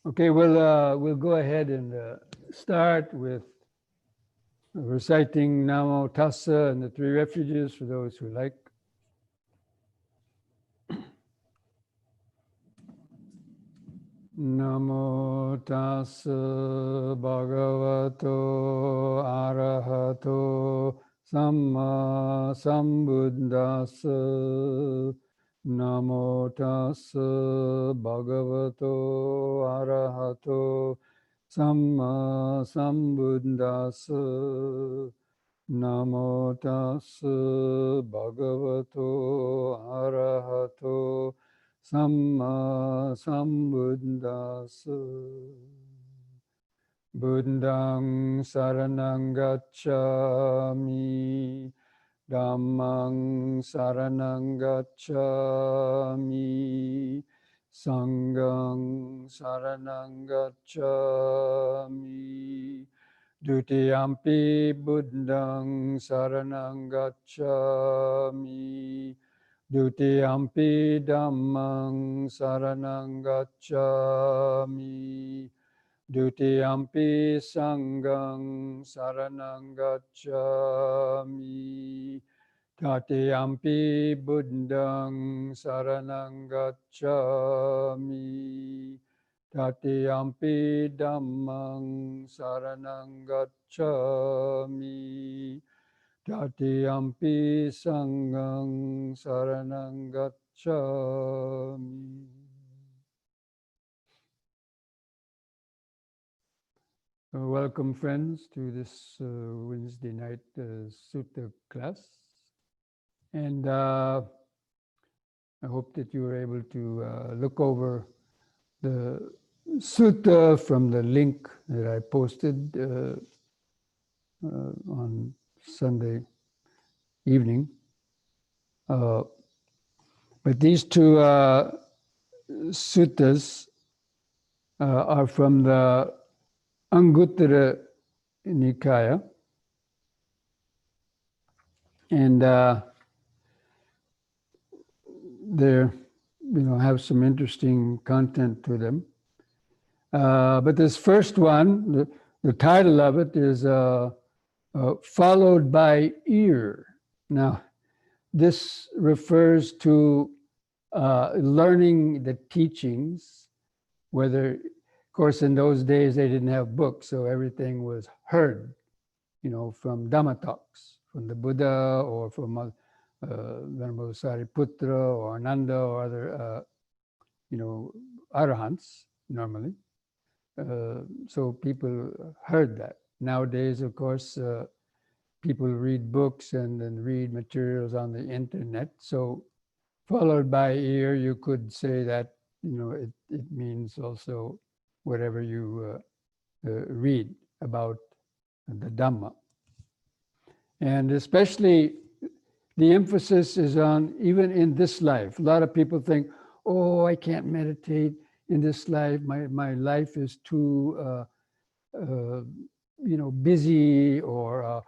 Okay, we'll go ahead and start with reciting Namo Tassa and the three refuges for those who like. Namo Tassa Bhagavato Arahato Samma Sambuddhassa. Namo Tassa Bhagavato Arahato Samma Sambuddhassa. Namo Tassa Bhagavato Arahato Samma Sambuddhassa. Buddhang Saranang Gacchami. Dhammang Saranang Gacchami. Sanghang Saranang Gacchami. Dutiyampi Buddhang Saranang Gacchami. Dutiyampi Dhammang Saranang Gacchami. Dutiyampi Sanghang Saranang Gacchami. Tatiyampi Buddhang Saranang Gacchami. Tatiyampi Dhammang Saranang Gacchami. Tatiyampi Sanghang Saranang Gacchami. Welcome, friends, to this Wednesday night Sutta class. And I hope that you were able to look over the Sutta from the link that I posted on Sunday evening. But these two suttas are from the Anguttara Nikaya, and they have some interesting content to them. But this first one, the title of it is followed by ear. Now, this refers to learning the teachings, whether, of course, in those days they didn't have books, so everything was heard, from Dhamma talks, from the Buddha or from Venerable Sariputra or Ananda or other, arahants normally. So people heard that. Nowadays, of course, people read books and then read materials on the internet. So followed by ear, you could say that, it means also whatever you read about the Dhamma. And especially the emphasis is on, even in this life, a lot of people think, oh, I can't meditate in this life. My life is too, busy, or,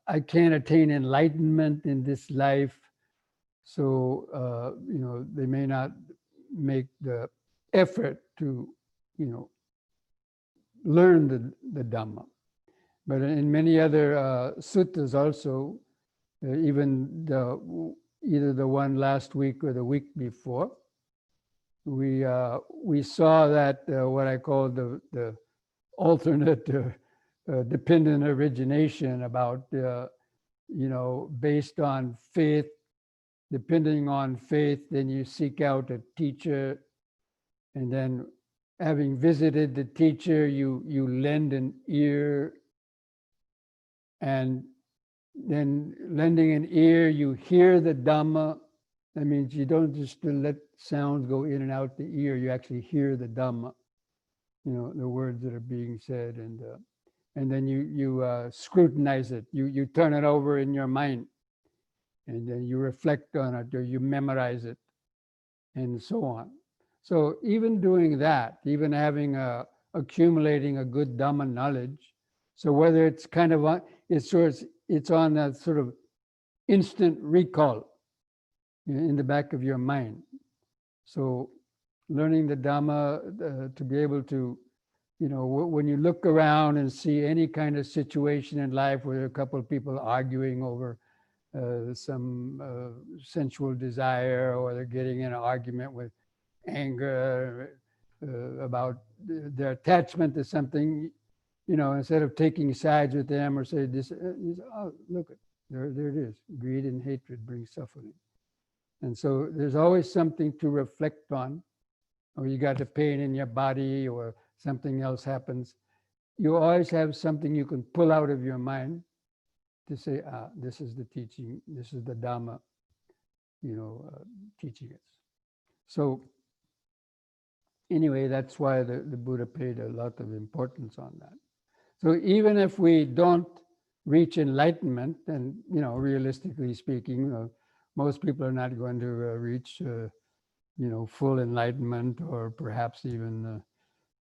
I can't attain enlightenment in this life. So, they may not make the effort to, learn the Dhamma. But in many other suttas also, even either the one last week or the week before, we saw that what I call the alternate dependent origination, about based on faith. Depending on faith, then you seek out a teacher, and then having visited the teacher, you lend an ear, and then lending an ear, you hear the Dhamma. That means you don't just let sounds go in and out the ear, you actually hear the Dhamma, the words that are being said, and then you scrutinize it, you turn it over in your mind, and then you reflect on it, or you memorize it, and so on. So even doing that, even having accumulating a good Dhamma knowledge, so whether it's kind of it's on a sort of instant recall in the back of your mind. So learning the Dhamma to be able to, when you look around and see any kind of situation in life where a couple of people arguing over some sensual desire, or they're getting in an argument with anger about their attachment to something, instead of taking sides with them or say this, oh, look, there it is. Greed and hatred bring suffering. And so there's always something to reflect on, or you got a pain in your body or something else happens. You always have something you can pull out of your mind to say, this is the teaching, this is the Dhamma, teaching us. So anyway, that's why the Buddha paid a lot of importance on that. So even if we don't reach enlightenment, and realistically speaking, most people are not going to reach full enlightenment, or perhaps even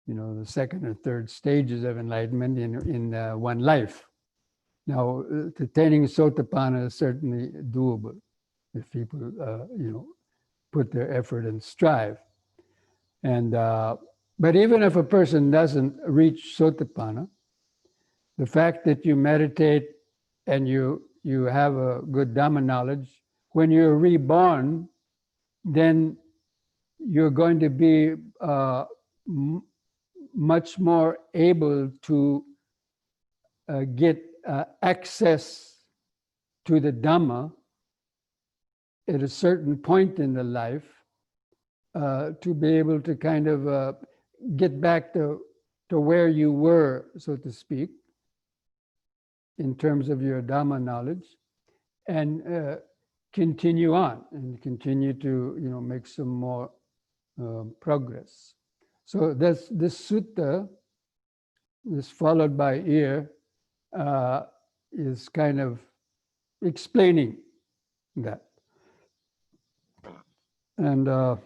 the second or third stages of enlightenment in one life. Now, attaining Sotapanna is certainly doable if people put their effort and strive. And but even if a person doesn't reach Sotapanna, the fact that you meditate and you have a good Dhamma knowledge, when you're reborn, then you're going to be much more able to get access to the Dhamma at a certain point in the life, to be able to kind of get back to where you were, so to speak, in terms of your Dhamma knowledge, and continue on and continue to make some more progress. So this sutta, this followed by ear, is kind of explaining that. And so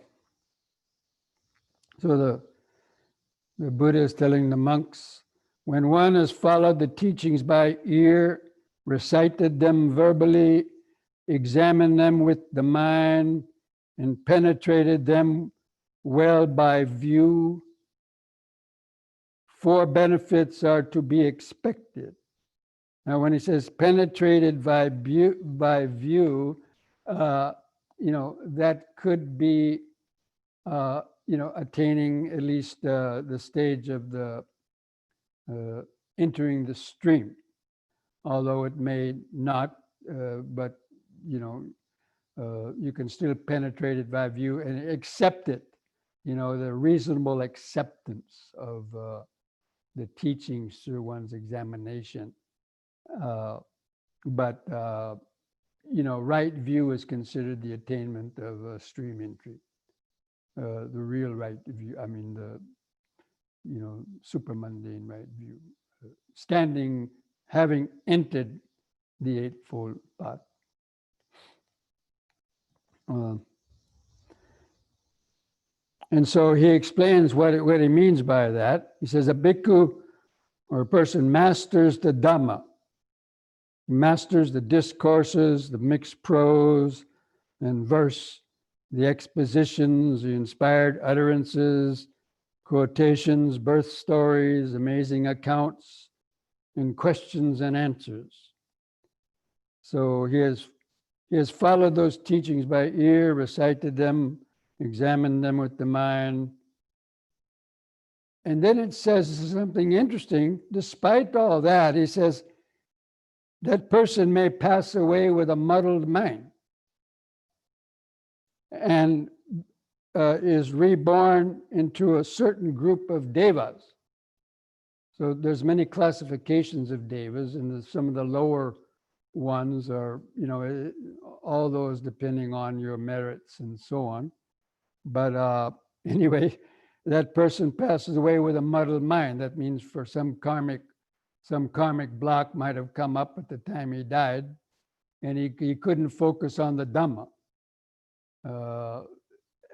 the Buddha is telling the monks, when one has followed the teachings by ear, recited them verbally, examined them with the mind, and penetrated them well by view, 4 benefits are to be expected. Now, when he says penetrated by view, that could be, attaining at least the stage of the entering the stream, although it may not, but you can still penetrate it by view and accept it, the reasonable acceptance of the teachings through one's examination. But right view is considered the attainment of stream entry. The real right view, I mean the supermundane right view, having entered the Eightfold Path. And so he explains what he means by that. He says a bhikkhu, or a person, masters the Dhamma. He masters the discourses, the mixed prose and verse, the expositions, the inspired utterances, quotations, birth stories, amazing accounts, and questions and answers. So he has followed those teachings by ear, recited them, examined them with the mind. And then it says something interesting. Despite all that, he says, that person may pass away with a muddled mind and is reborn into a certain group of devas. So there's many classifications of devas, and some of the lower ones are, all those depending on your merits and so on. But anyway, that person passes away with a muddled mind. That means for some karmic block might have come up at the time he died, and he couldn't focus on the Dhamma.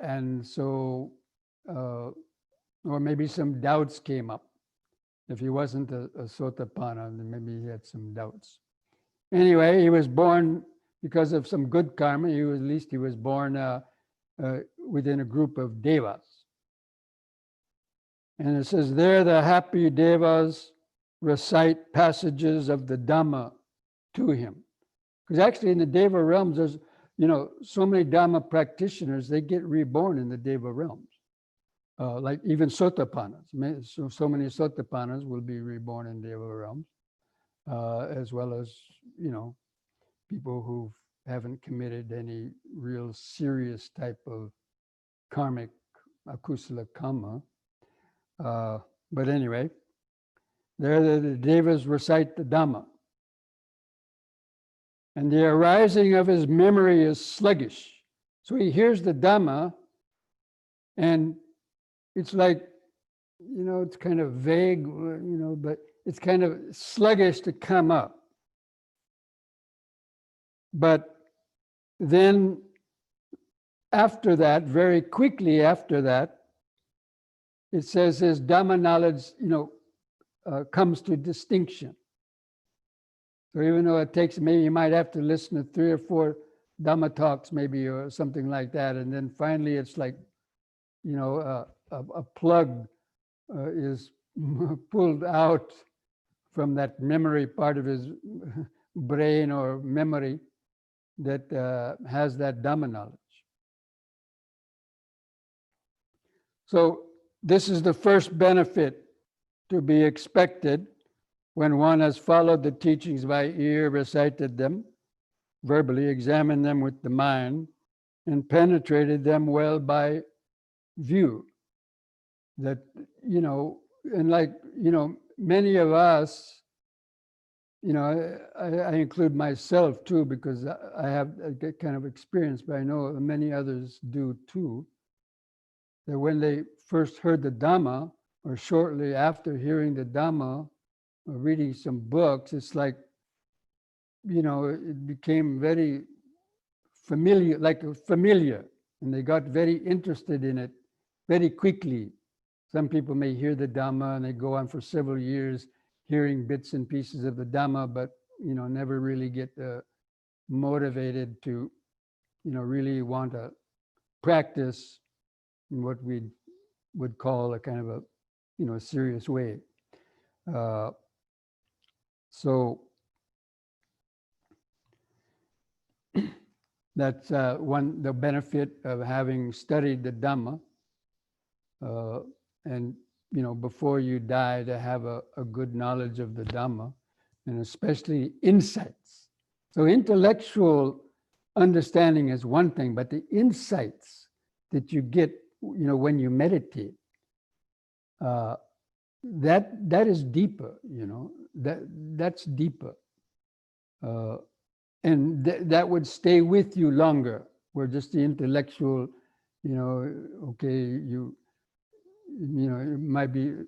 And so, or maybe some doubts came up. If he wasn't a Sotapanna, then maybe he had some doubts. Anyway, he was born because of some good karma. At least he was born within a group of devas. And it says, there the happy devas recite passages of the Dhamma to him. Because actually in the Deva realms, there's, so many Dhamma practitioners, they get reborn in the Deva realms. Like even Sotapannas. So many Sotapannas will be reborn in Deva realms, as well as, people who haven't committed any real serious type of karmic akusala karma. But anyway, there the Devas recite the Dhamma. And the arising of his memory is sluggish. So he hears the Dhamma, and it's like, it's kind of vague, but it's kind of sluggish to come up. But then after that, very quickly after that, it says his Dhamma knowledge, comes to distinction. So even though it takes, maybe you might have to listen to 3 or 4 Dhamma talks maybe, or something like that. And then finally it's like, a plug is pulled out from that memory part of his brain or memory that has that Dhamma knowledge. So this is the first benefit to be expected when one has followed the teachings by ear, recited them verbally, examined them with the mind, and penetrated them well by view. That, and like, many of us, I include myself too, because I have a kind of experience, but I know many others do too, that when they first heard the Dhamma, or shortly after hearing the Dhamma, or reading some books, it's like, it became very familiar, and they got very interested in it very quickly. Some people may hear the Dhamma and they go on for several years hearing bits and pieces of the Dhamma, but, never really get motivated to, really want to practice in what we would call a kind of a, serious way. So that's the benefit of having studied the Dhamma, and before you die, to have a good knowledge of the Dhamma, and especially insights. So intellectual understanding is one thing, but the insights that you get, when you meditate, that is deeper. That's deeper. And that would stay with you longer, where just the intellectual, okay, it might be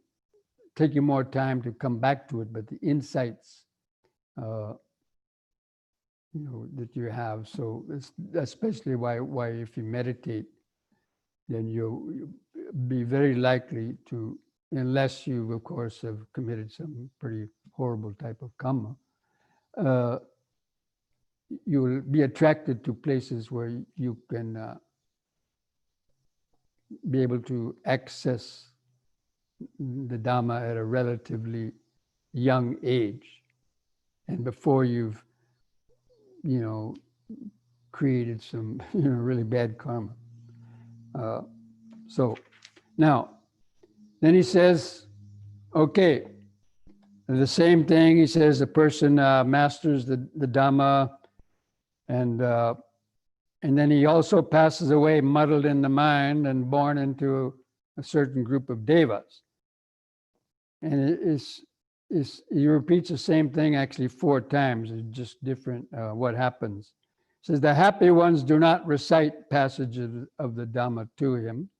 take you more time to come back to it, but the insights, that you have. So it's especially why if you meditate, then you'll be very likely to, unless you, of course, have committed some pretty horrible type of karma, you will be attracted to places where you can be able to access the Dhamma at a relatively young age, and before you've, created some, really bad karma. So now, then he says, okay, the same thing. He says a person masters the Dhamma, and then he also passes away muddled in the mind and born into a certain group of devas. And he repeats the same thing actually 4 times. It's just different what happens. It says the happy ones do not recite passages of the Dhamma to him,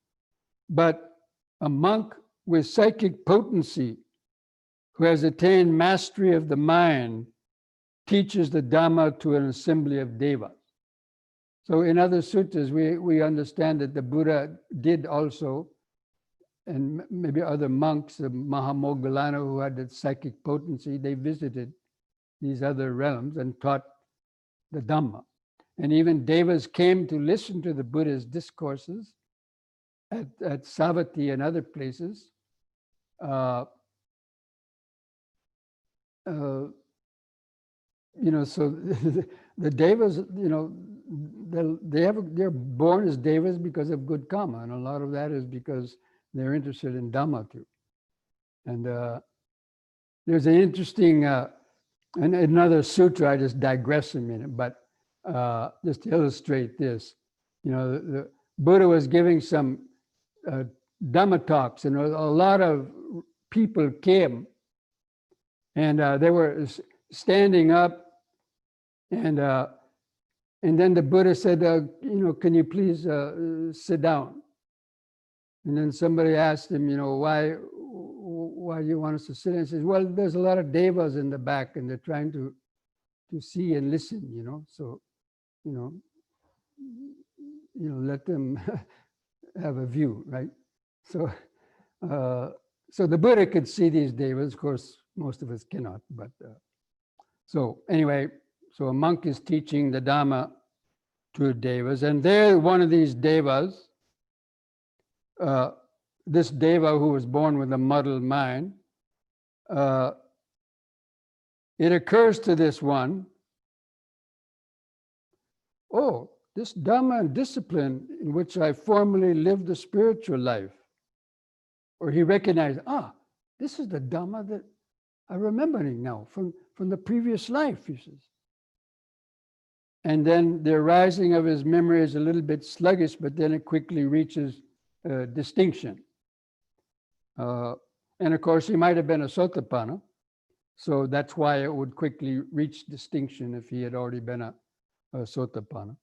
but a monk with psychic potency who has attained mastery of the mind teaches the Dhamma to an assembly of devas. So in other suttas, we understand that the Buddha did also, and maybe other monks, the Mahamoggallana who had that psychic potency, they visited these other realms and taught the Dhamma. And even devas came to listen to the Buddha's discourses at Savatthi and other places. uh, uh, so the devas, they're born as devas because of good karma, and a lot of that is because they're interested in Dhamma too. And there's an interesting, and another sutra, I just digress a minute, but just to illustrate this, the Buddha was giving some Dhamma talks, and a lot of people came, and they were standing up, and then the Buddha said, can you please sit down? And then somebody asked him, why do you want us to sit? And he says, well, there's a lot of devas in the back, and they're trying to see and listen, so, let them have a view, right? So, so the Buddha could see these devas. Of course, most of us cannot, but so anyway, so a monk is teaching the Dhamma to devas, and they're one of these devas, this deva who was born with a muddled mind, it occurs to this one, oh, this Dhamma and discipline in which I formerly lived the spiritual life. Or he recognized, this is the Dhamma that I'm remembering now from the previous life, he says. And then the arising of his memory is a little bit sluggish, but then it quickly reaches distinction. And of course, he might have been a Sotapanna, so that's why it would quickly reach distinction if he had already been a Sotapanna.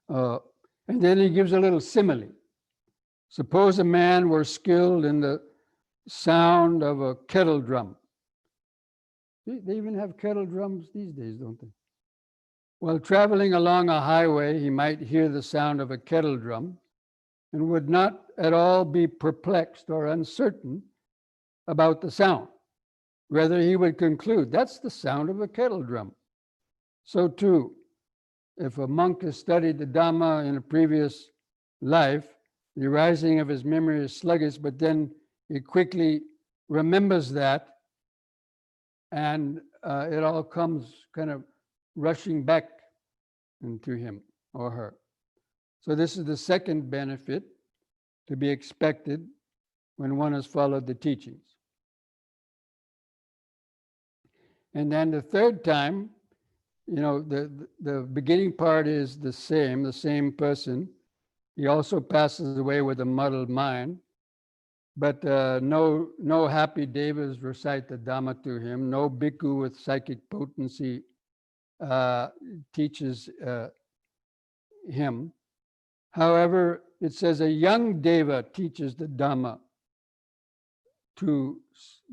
And then he gives a little simile. Suppose a man were skilled in the sound of a kettle drum. They even have kettle drums these days, don't they? While traveling along a highway, he might hear the sound of a kettle drum and would not at all be perplexed or uncertain about the sound. Rather, he would conclude, that's the sound of a kettle drum. So too, if a monk has studied the Dhamma in a previous life, the arising of his memory is sluggish, but then he quickly remembers that, and it all comes kind of rushing back into him or her. So this is the second benefit to be expected when one has followed the teachings. And then the third time, the beginning part is the same person. He also passes away with a muddled mind, but no happy devas recite the Dhamma to him. No bhikkhu with psychic potency teaches him. However, it says a young deva teaches the Dhamma to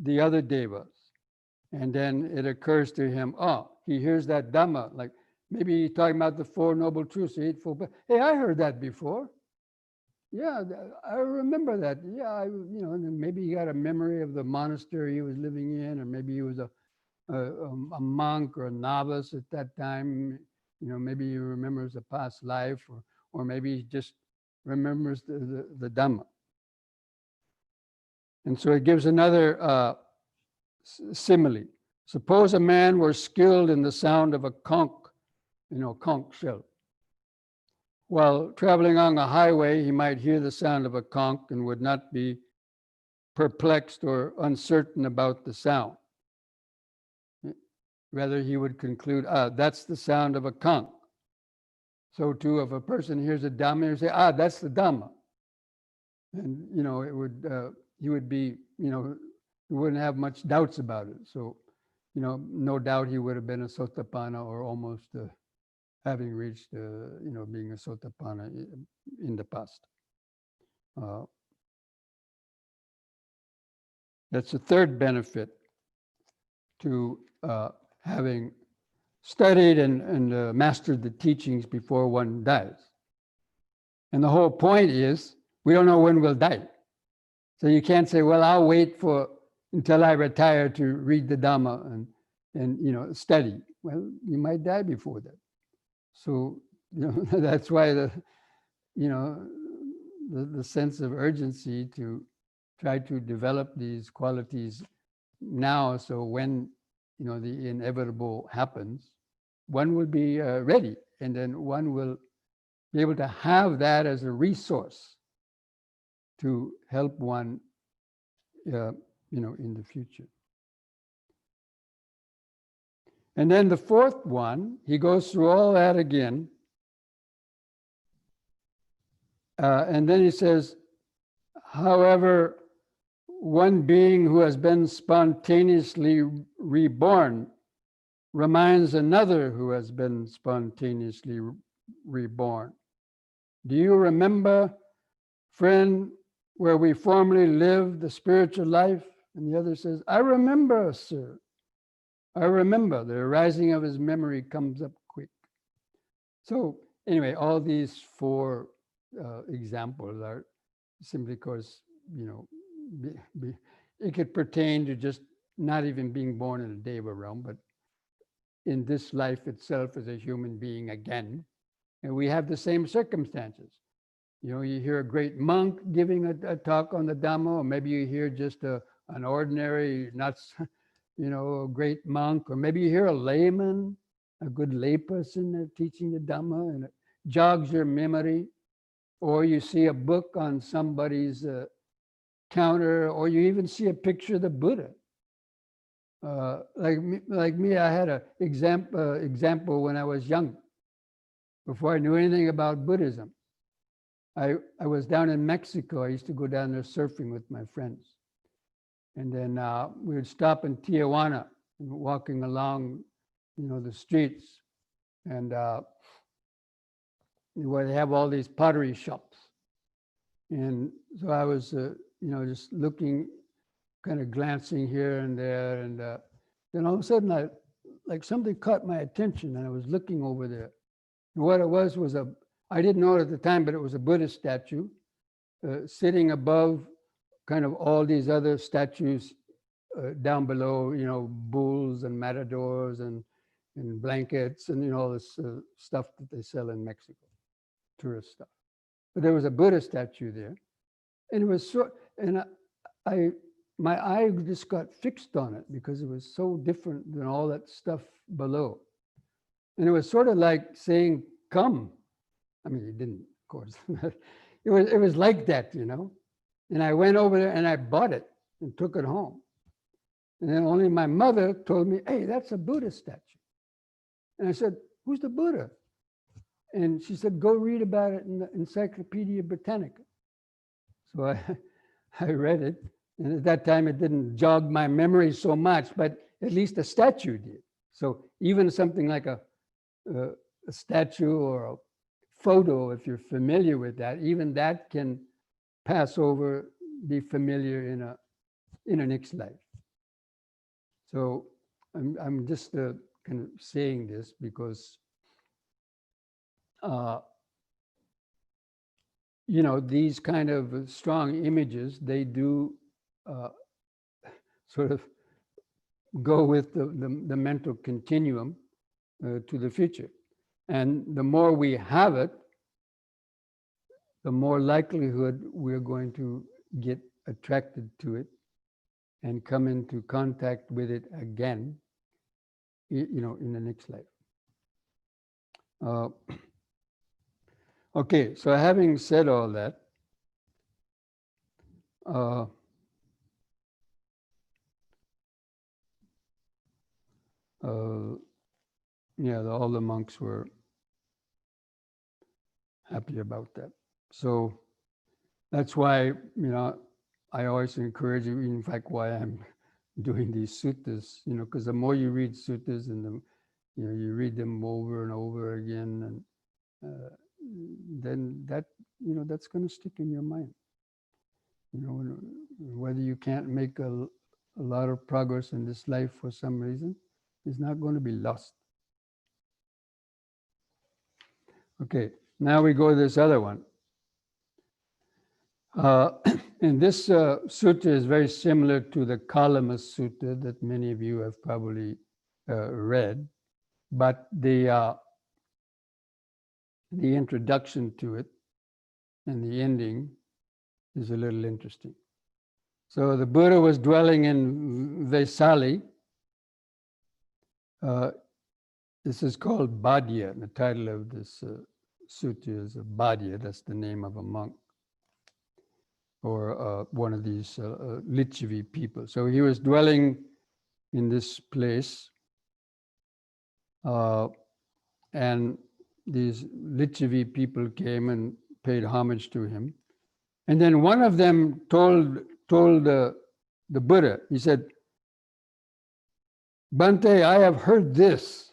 the other devas. And then it occurs to him, he hears that Dhamma, like maybe he's talking about the Four Noble Truths, the Eightfold. Hey, I heard that before. Yeah, I remember that. Yeah, and then maybe he got a memory of the monastery he was living in, or maybe he was a monk or a novice at that time. Maybe he remembers a past life, or maybe he just remembers the Dhamma. And so it gives another simile. Suppose a man were skilled in the sound of a conch, conch shell. While traveling on a highway, he might hear the sound of a conch and would not be perplexed or uncertain about the sound. Rather, he would conclude, that's the sound of a conch. So too, if a person hears a Dhamma, he would say, that's the Dhamma. And, he would be, he wouldn't have much doubts about it. So, no doubt he would have been a Sotapanna, or almost having reached, being a Sotapanna in the past. That's the third benefit to having studied and mastered the teachings before one dies. And the whole point is, we don't know when we'll die. So you can't say, well, I'll wait until I retire to read the Dhamma and study. Well, you might die before that. So, that's why the sense of urgency to try to develop these qualities now, so when the inevitable happens, one will be ready, and then one will be able to have that as a resource to help one in the future. And then the fourth one, he goes through all that again, and then he says, however, one being who has been spontaneously reborn reminds another who has been spontaneously reborn. Do you remember, friend, where we formerly lived the spiritual life? And the other says, I remember, sir. I remember. The arising of his memory comes up quick. So anyway, all these four examples are simply because, it could pertain to just not even being born in a Deva realm, but in this life itself as a human being again. And we have the same circumstances. You hear a great monk giving a talk on the Dhamma, or maybe you hear just an ordinary, not, a great monk, or maybe you hear a layman, a good layperson teaching the Dhamma, and it jogs your memory. Or you see a book on somebody's counter, or you even see a picture of the Buddha. Like me, I had an example when I was young, before I knew anything about Buddhism. I was down in Mexico. I used to go down there surfing with my friends. And then we would stop in Tijuana, and walking along, the streets, and where they have all these pottery shops. And so I was, just looking, kind of glancing here and there, and then all of a sudden, something caught my attention, and I was looking over there. And what it was I didn't know it at the time, but it was a Buddhist statue sitting above kind of all these other statues down below, bulls and matadors and blankets and, all this stuff that they sell in Mexico, tourist stuff. But there was a Buddha statue there. And it was my eye just got fixed on it because it was so different than all that stuff below. And it was sort of like saying, come. I mean, it didn't, of course. It was like that, And I went over there and I bought it and took it home. And then only my mother told me, hey, that's a Buddha statue. And I said, who's the Buddha? And she said, go read about it in the Encyclopedia Britannica. So I read it. And at that time, it didn't jog my memory so much, but at least a statue did. So even something like a statue or a photo, if you're familiar with that, even that can pass over, be familiar in a next life. So I'm just kind of saying this because these kind of strong images, they do sort of go with the mental continuum to the future. And the more we have it, the more likelihood we're going to get attracted to it and come into contact with it again, in the next life. Okay, so having said all that, all the monks were happy about that. So that's why, I always encourage you, in fact, why I'm doing these suttas, because the more you read suttas and you read them over and over again, and then that, that's going to stick in your mind. Whether you can't make a lot of progress in this life for some reason, it's not going to be lost. Okay, now we go to this other one. And this sutta is very similar to the Kalama Sutta that many of you have probably read, but the introduction to it and the ending is a little interesting. So the Buddha was dwelling in Vesali. This is called Bhaddiya. The title of this sutta is Bhaddiya. That's the name of a monk or one of these Lichavi people. So he was dwelling in this place, and these Lichavi people came and paid homage to him. And then one of them told the Buddha, he said, Bhante, I have heard this,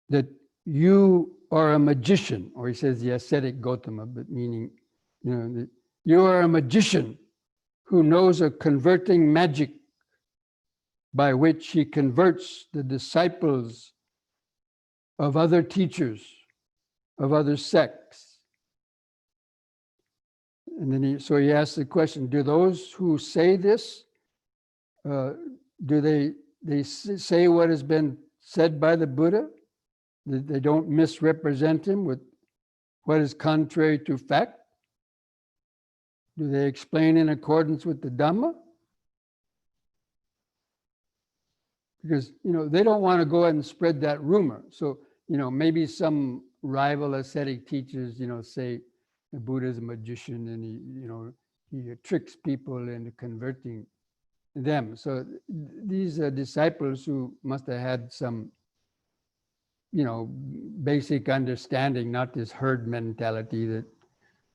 that you are a magician, or he says the ascetic Gautama, but meaning, that you are a magician who knows a converting magic by which he converts the disciples of other teachers, of other sects. And then so he asked the question, do those who say this, do they say what has been said by the Buddha? They don't misrepresent him with what is contrary to fact? Do they explain in accordance with the Dhamma? Because, they don't want to go ahead and spread that rumor. So, maybe some rival ascetic teachers, say the Buddha is a magician and he tricks people into converting them. So these are disciples who must have had some, basic understanding, not this herd mentality that,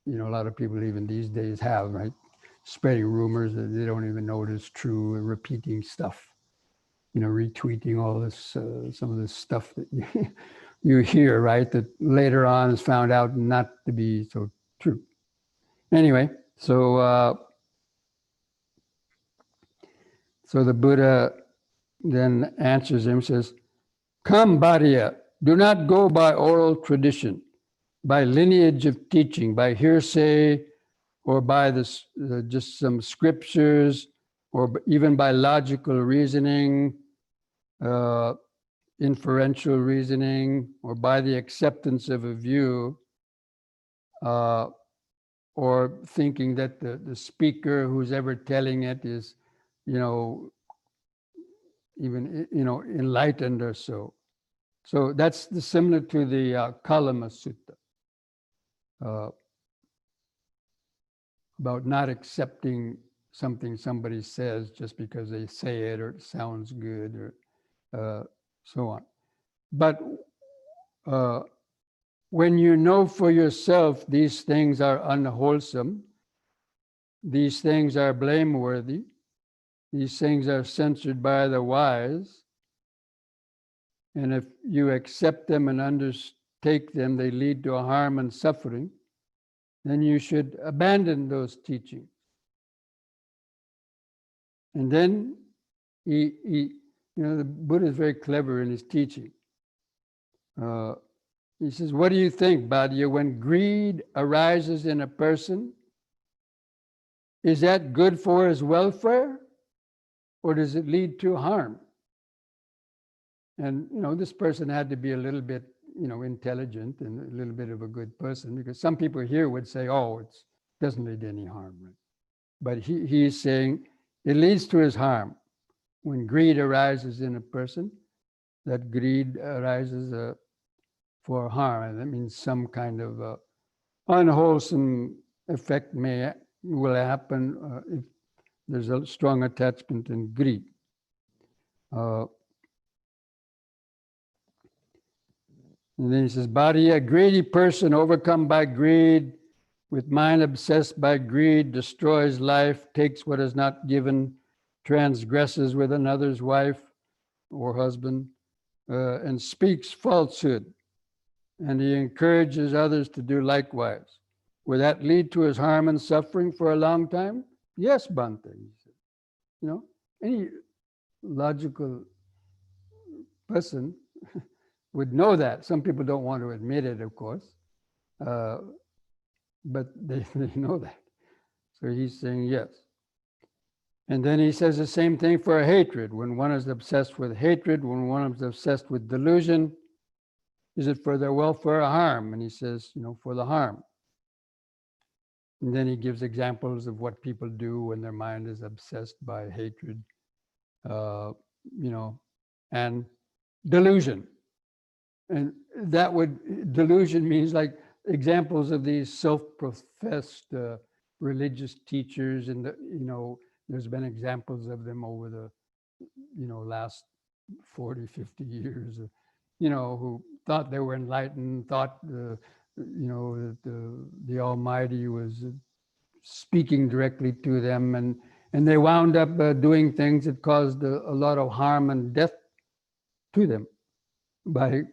a lot of people even these days have, right? Spreading rumors that they don't even know is true, repeating stuff, retweeting all this, some of this stuff that you hear, right? That later on is found out not to be so true. Anyway, so the Buddha then answers him, says, come, Bhaddiya, do not go by oral tradition, by lineage of teaching, by hearsay, or by this, just some scriptures, or even by logical reasoning, inferential reasoning, or by the acceptance of a view, or thinking that the speaker who's ever telling it is, even, enlightened or so. So that's similar to the Kalama Sutta, about not accepting something somebody says just because they say it or it sounds good or so on. But when you know for yourself these things are unwholesome, these things are blameworthy, these things are censored by the wise, and if you accept them and undertake them, they lead to harm and suffering, then you should abandon those teachings. And then the Buddha is very clever in his teaching. He says, what do you think, Bhaddiya, when greed arises in a person, is that good for his welfare, or does it lead to harm? And, this person had to be a little bit, intelligent and a little bit of a good person, because some people here would say, oh, it doesn't lead to any harm. Right? But he's saying it leads to his harm. When greed arises in a person, that greed arises for harm. And that means some kind of unwholesome effect will happen if there's a strong attachment in greed. And then he says, Bhaddiya, a greedy person overcome by greed, with mind obsessed by greed, destroys life, takes what is not given, transgresses with another's wife or husband, and speaks falsehood. And he encourages others to do likewise. Will that lead to his harm and suffering for a long time? Yes, Bhante, he said. Any logical person would know that. Some people don't want to admit it, of course, but they know that. So he's saying yes. And then he says the same thing for hatred. When one is obsessed with hatred, when one is obsessed with delusion, is it for their welfare or harm? And he says, for the harm. And then he gives examples of what people do when their mind is obsessed by hatred, and delusion. And delusion means like examples of these self-professed religious teachers, and there's been examples of them over the last 40, 50 years, who thought they were enlightened, thought that the Almighty was speaking directly to them, and they wound up doing things that caused a lot of harm and death to them by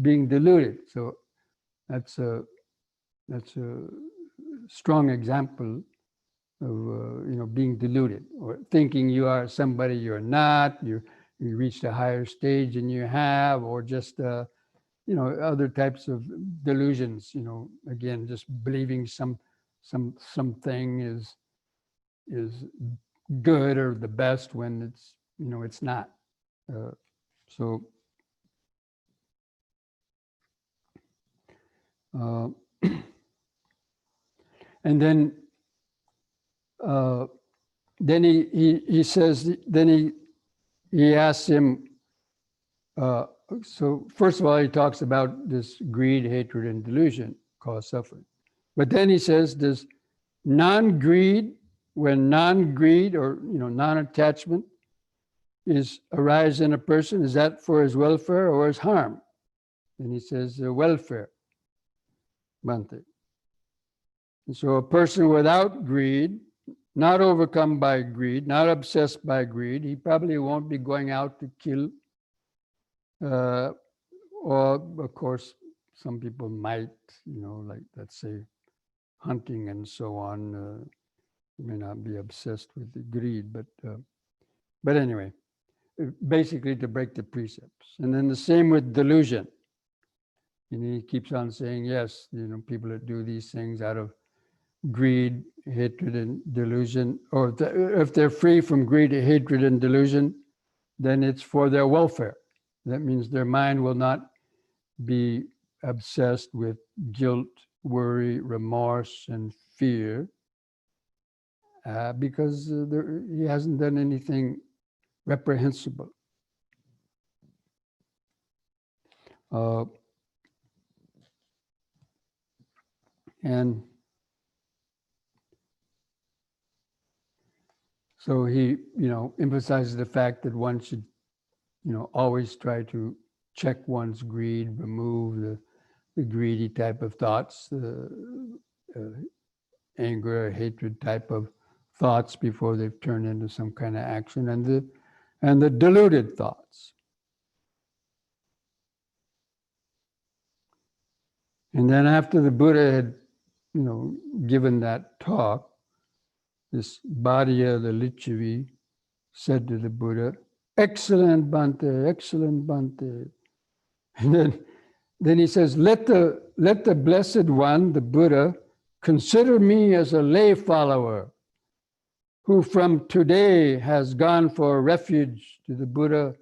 being deluded. So that's a strong example of being deluded, or thinking you are somebody you're not. You reached a higher stage than you have, or just other types of delusions. Again, just believing something is good or the best when it's not. So and then he says, then he asks him, so first of all, he talks about this greed, hatred, and delusion cause suffering. But then he says this non-greed, when non-greed or non-attachment arise in a person, is that for his welfare or his harm? And he says welfare, Bhante. And so a person without greed, not overcome by greed, not obsessed by greed, he probably won't be going out to kill. Or of course, some people might, like let's say hunting and so on, may not be obsessed with the greed, but anyway, basically to break the precepts. And then the same with delusion. He keeps on saying, yes, people that do these things out of greed, hatred, and delusion, or if they're free from greed, hatred, and delusion, then it's for their welfare. That means their mind will not be obsessed with guilt, worry, remorse, and fear, because he hasn't done anything reprehensible. And so he, emphasizes the fact that one should, always try to check one's greed, remove the greedy type of thoughts, anger, hatred type of thoughts before they've turned into some kind of action, and the deluded thoughts. And then after the Buddha had, given that talk, this Bhaddiya, the Lichavi, said to the Buddha, "Excellent, Bhante, excellent, Bhante." And then he says, let the Blessed One, the Buddha, consider me as a lay follower who from today has gone for refuge to the Buddha,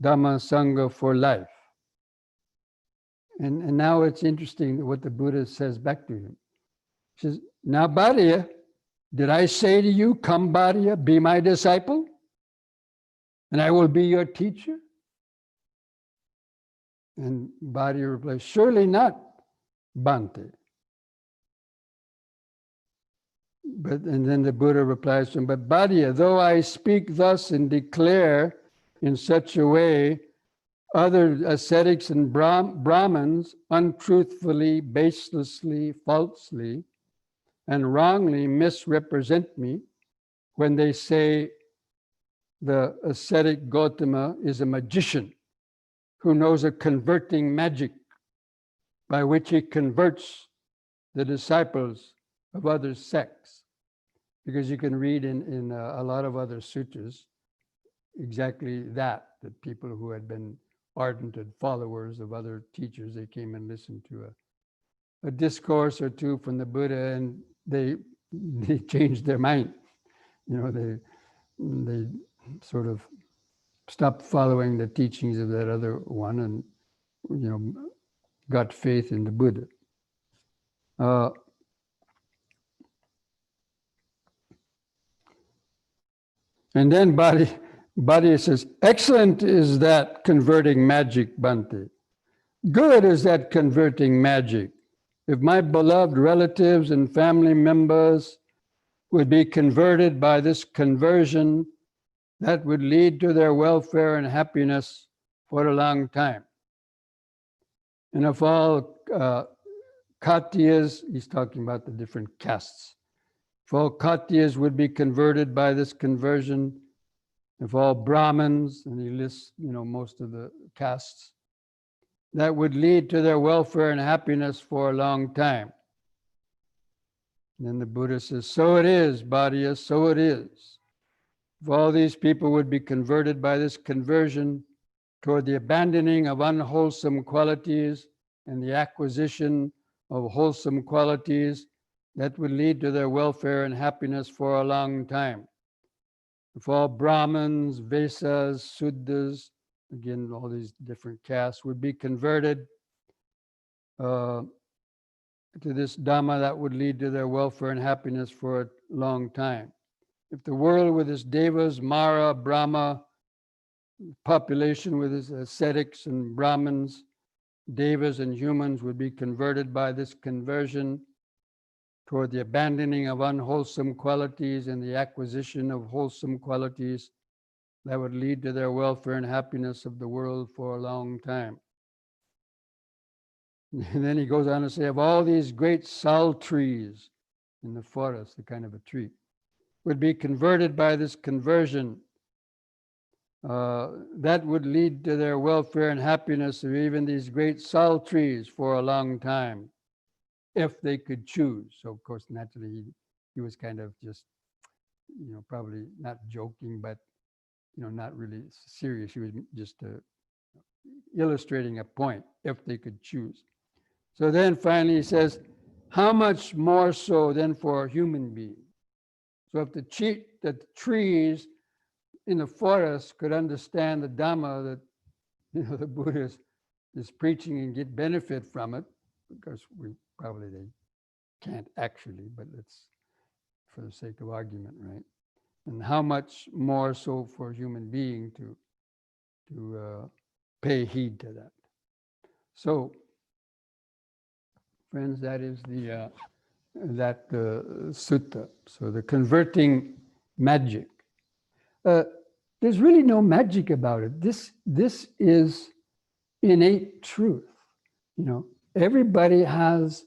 Dhamma, Sangha for life. And now it's interesting what the Buddha says back to him. He says, now Bhaddiya, did I say to you, come Bhaddiya, be my disciple, and I will be your teacher? And Bhaddiya replies, surely not, Bhante. And then the Buddha replies to him, but Bhaddiya, though I speak thus and declare in such a way, other ascetics and Brahmins untruthfully, baselessly, falsely, and wrongly misrepresent me when they say the ascetic Gautama is a magician who knows a converting magic by which he converts the disciples of other sects. Because you can read in a lot of other sutras exactly that people who had been ardent followers of other teachers, they came and listened to a discourse or two from the Buddha, and they changed their mind. They sort of stopped following the teachings of that other one and got faith in the Buddha. And then Bhaddiya says, excellent is that converting magic, Bhante. Good is that converting magic. If my beloved relatives and family members would be converted by this conversion, that would lead to their welfare and happiness for a long time. And if all Khatriyas, he's talking about the different castes, if all Khatriyas would be converted by this conversion, if all Brahmins, and he lists, most of the castes, that would lead to their welfare and happiness for a long time. And then the Buddha says, so it is, Bhaddiya, so it is. If all these people would be converted by this conversion toward the abandoning of unwholesome qualities and the acquisition of wholesome qualities, that would lead to their welfare and happiness for a long time. If all Brahmins, Vaisas, Suttas, again, all these different castes would be converted to this Dhamma, that would lead to their welfare and happiness for a long time. If the world with its devas, Mara, Brahma, population with its ascetics and Brahmins, devas and humans would be converted by this conversion toward the abandoning of unwholesome qualities and the acquisition of wholesome qualities, that would lead to their welfare and happiness of the world for a long time. And then he goes on to say, of all these great sal trees in the forest, the kind of a tree, would be converted by this conversion, that would lead to their welfare and happiness of even these great sal trees for a long time, if they could choose. So, of course, naturally, he was kind of just, probably not joking, but, not really serious. He was just illustrating a point, if they could choose. So then finally he says, how much more so then for a human being? So if the trees in the forest could understand the Dhamma that the Buddha is preaching and get benefit from it, because they can't actually, but it's for the sake of argument, right? And how much more so for a human being to pay heed to that. So, friends, that is the sutta. So the converting magic. There's really no magic about it. This is innate truth. Everybody has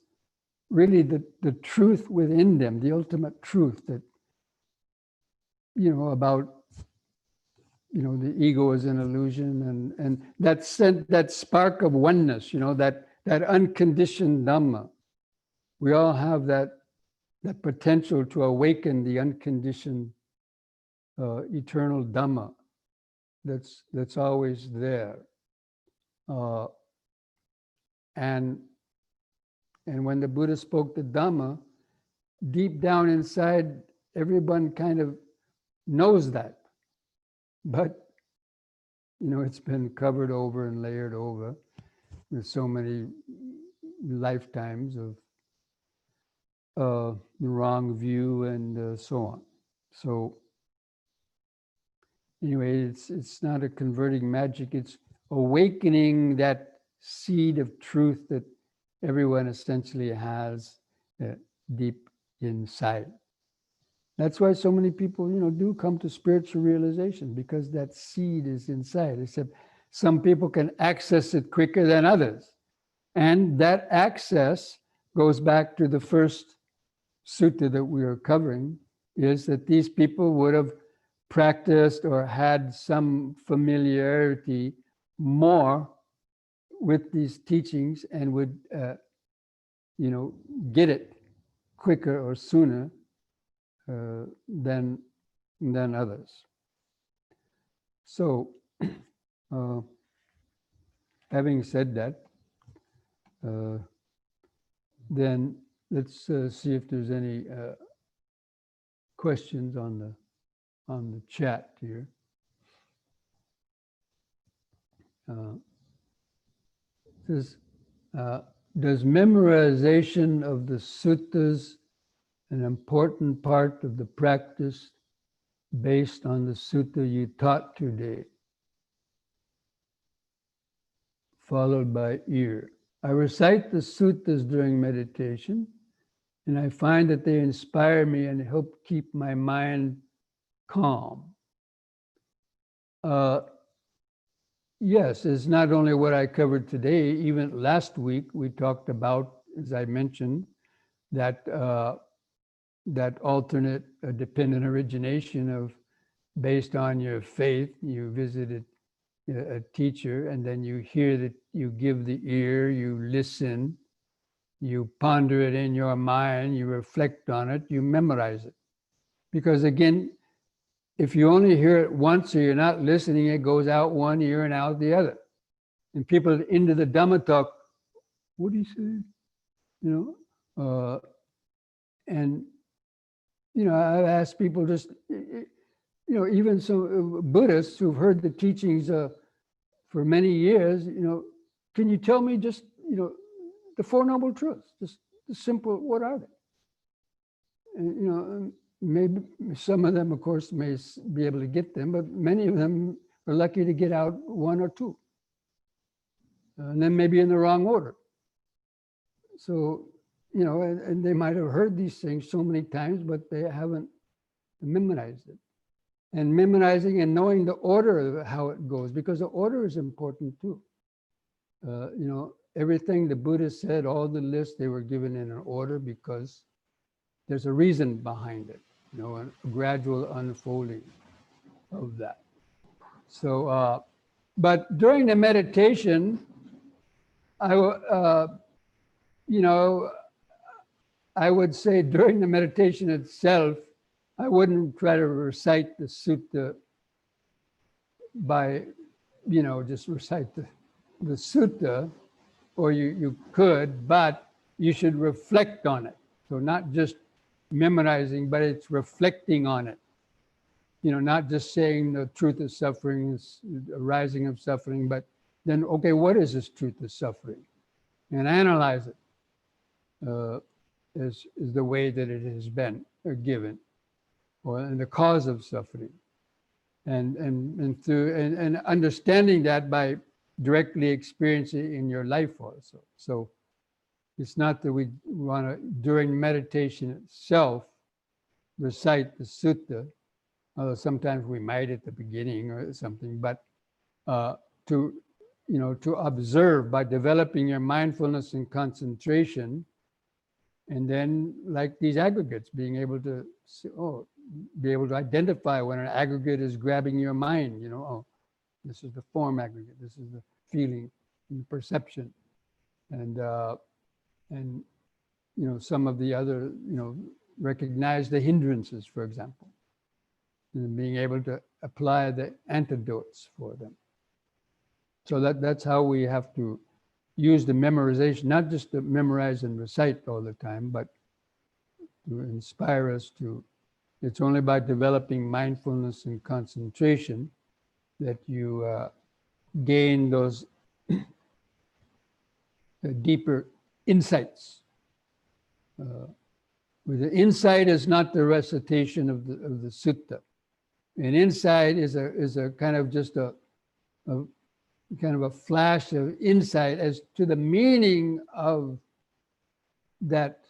really the truth within them, the ultimate truth that, about, the ego is an illusion, and that spark of oneness, that unconditioned Dhamma. We all have that potential to awaken the unconditioned eternal Dhamma that's always there. And when the Buddha spoke the Dhamma, deep down inside, everyone kind of knows that. But, it's been covered over and layered over with so many lifetimes of wrong view and so on. So anyway, it's not a converting magic, it's awakening that seed of truth that everyone essentially has deep inside. That's why so many people, do come to spiritual realization, because that seed is inside, except some people can access it quicker than others. And that access goes back to the first sutta that we are covering, is that these people would have practiced or had some familiarity more with these teachings and would, get it quicker or sooner than others. So, having said that, then let's see if there's any questions on the chat here. Does memorization of the suttas an important part of the practice based on the sutta you taught today, followed by ear. I recite the suttas during meditation, and I find that they inspire me and help keep my mind calm. Yes, it's not only what I covered today. Even last week, we talked about, as I mentioned, that that alternate dependent origination of based on your faith. You visited a teacher, and then you hear that, you give the ear, you listen, you ponder it in your mind, you reflect on it, you memorize it. Because again, if you only hear it once or you're not listening, it goes out one ear and out the other. And people into the Dhamma talk, what do you say? And I've asked people just, even some Buddhists who've heard the teachings for many years, can you tell me just, the Four Noble Truths, just the simple, what are they? And, maybe some of them, of course, may be able to get them, but many of them are lucky to get out one or two. And then maybe in the wrong order. So, and they might have heard these things so many times, but they haven't memorized it. And memorizing and knowing the order of how it goes, because the order is important too. Everything the Buddha said, all the lists, they were given in an order because there's a reason behind it, a gradual unfolding of that. So, but during the meditation, I would say during the meditation itself, I wouldn't try to recite the sutta by, just recite the sutta, or you could, but you should reflect on it. So not just memorizing, but it's reflecting on it. Not just saying the truth of suffering is arising of suffering, but then, okay, what is this truth of suffering? And analyze it is the way that it has been given, or in the cause of suffering. And through and understanding that by directly experiencing in your life also. So it's not that we want to, during meditation itself, recite the sutta, although sometimes we might at the beginning or something, but to observe by developing your mindfulness and concentration, and then like these aggregates, being able to be able to identify when an aggregate is grabbing your mind, this is the form aggregate, this is the feeling and perception, and some of the other, recognize the hindrances, for example, and being able to apply the antidotes for them. So that's how we have to use the memorization, not just to memorize and recite all the time, but to inspire us to, it's only by developing mindfulness and concentration that you gain those deeper insights. The insight is not the recitation of the sutta. An insight is a kind of just a kind of a flash of insight as to the meaning of that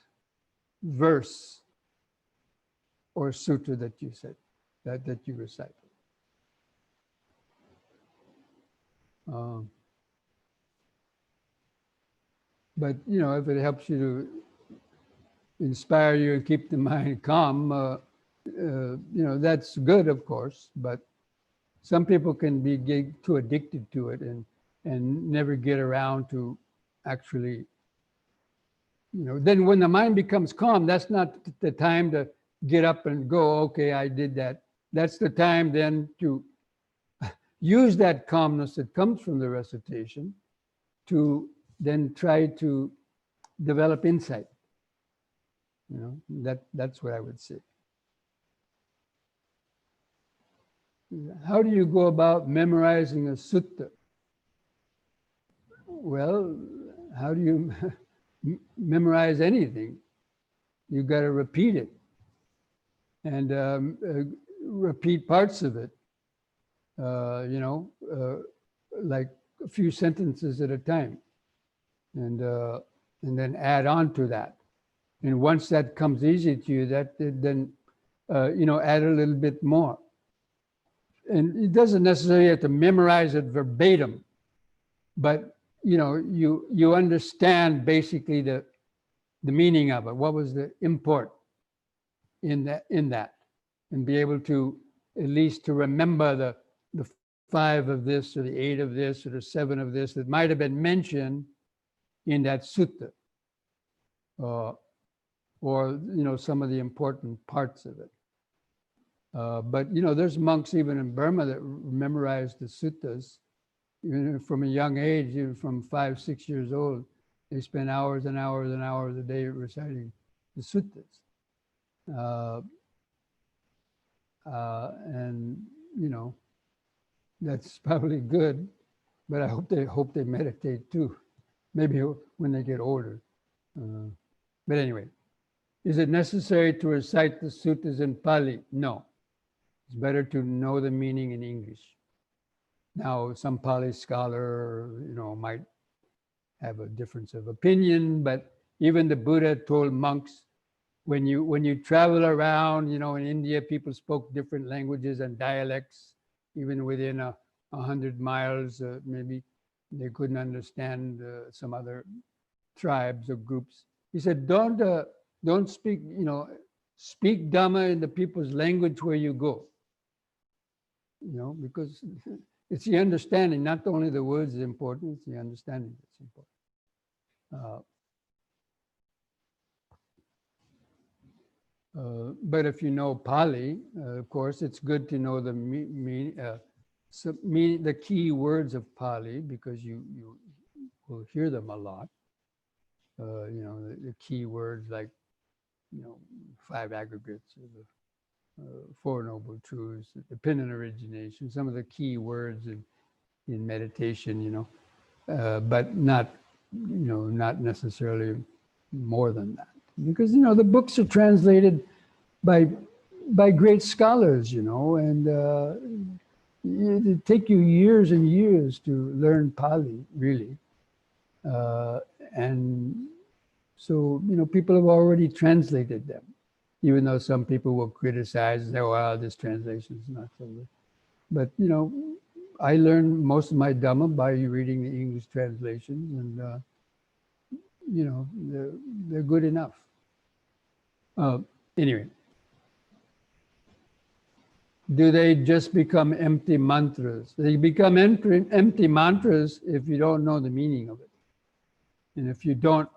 verse or sutta that you said, that you recite. But if it helps you to inspire you and keep the mind calm, that's good, of course. But some people can be too addicted to it and never get around to actually, then when the mind becomes calm, that's not the time to get up and go, okay, I did that. That's the time then to use that calmness that comes from the recitation to then try to develop insight. That's what I would say. How do you go about memorizing a sutta? Well, how do you memorize anything? You got to repeat it. And repeat parts of it, like a few sentences at a time, and then add on to that. And once that comes easy to you, then add a little bit more. And it doesn't necessarily have to memorize it verbatim, but you understand basically the meaning of it. What was the import in that, and be able to at least to remember the 5 of this, or the 8 of this, or the 7 of this that might have been mentioned in that sutta, or some of the important parts of it. But there's monks even in Burma that memorize the suttas, even from a young age, even from 5, 6 years old. They spend hours and hours and hours a day reciting the suttas. And that's probably good, but I hope they meditate too, maybe when they get older. But anyway, is it necessary to recite the suttas in Pali? No. It's better to know the meaning in English. Now, some Pali scholar, might have a difference of opinion, but even the Buddha told monks, when you travel around, in India, people spoke different languages and dialects, even within 100 miles, maybe they couldn't understand some other tribes or groups. He said, don't speak, speak Dhamma in the people's language where you go. Because it's the understanding, not only the words is important, it's the understanding that's important. But if you know Pali, of course, it's good to know the the key words of Pali, because you will hear them a lot. The key words like 5 aggregates, or the 4 noble truths, dependent origination, some of the key words in meditation, but not necessarily more than that, because the books are translated by great scholars, and it take you years and years to learn Pali, really, and so people have already translated them. Even though some people will criticize and say, well, this translation is not so good. But, I learned most of my Dhamma by reading the English translations, and, they're good enough. Anyway, do they just become empty mantras? They become empty mantras if you don't know the meaning of it. And if you don't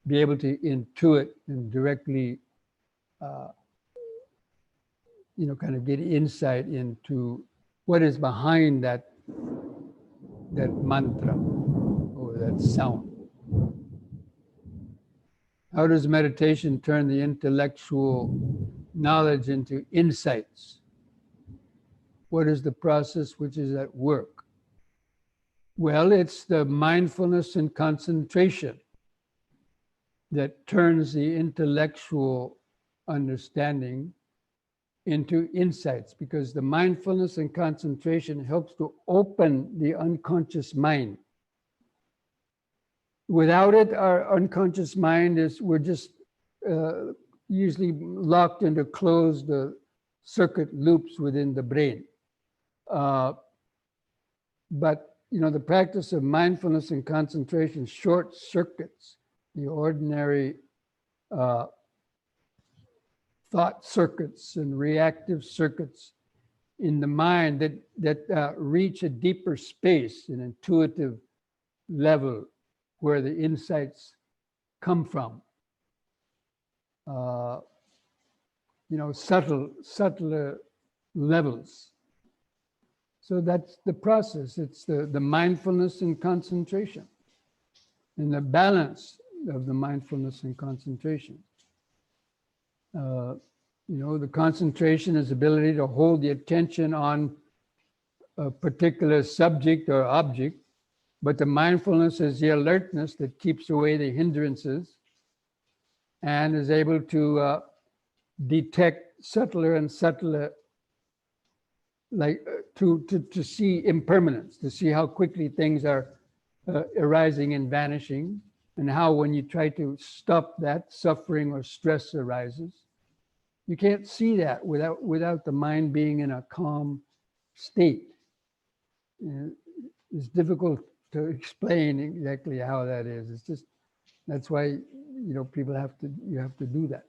be able to intuit and directly kind of get insight into what is behind that mantra or that sound. How does meditation turn the intellectual knowledge into insights? What is the process which is at work? Well, it's the mindfulness and concentration that turns the intellectual understanding into insights, because the mindfulness and concentration helps to open the unconscious mind. Without it, our unconscious mind we're just usually locked into closed circuit loops within the brain. But the practice of mindfulness and concentration short circuits the ordinary thought circuits and reactive circuits in the mind that reach a deeper space, an intuitive level where the insights come from. Subtler levels. So that's the process. It's the mindfulness and concentration, and the balance of the mindfulness and concentration. The concentration is ability to hold the attention on a particular subject or object, but the mindfulness is the alertness that keeps away the hindrances and is able to detect subtler and subtler to see impermanence, to see how quickly things are arising and vanishing, and how when you try to stop that, suffering or stress arises. You can't see that without the mind being in a calm state. It's difficult to explain exactly how that is. It's just, that's why, people you have to do that.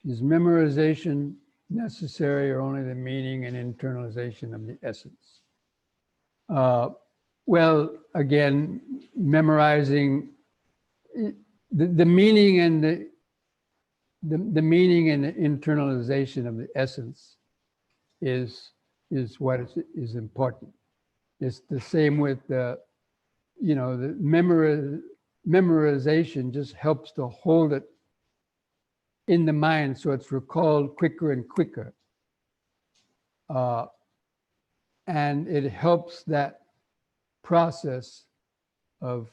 Is memorization necessary, or only the meaning and internalization of the essence? Well, again, memorizing the meaning and the meaning and the internalization of the essence is what is important. It's the same with the memorization just helps to hold it in the mind, so it's recalled quicker and quicker. And it helps that process of,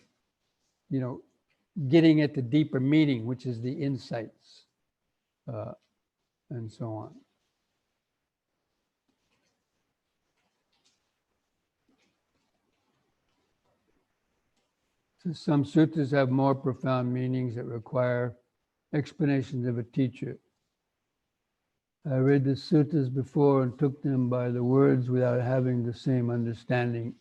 getting at the deeper meaning, which is the insights, and so on. So some suttas have more profound meanings that require explanations of a teacher. I read the suttas before and took them by the words without having the same understanding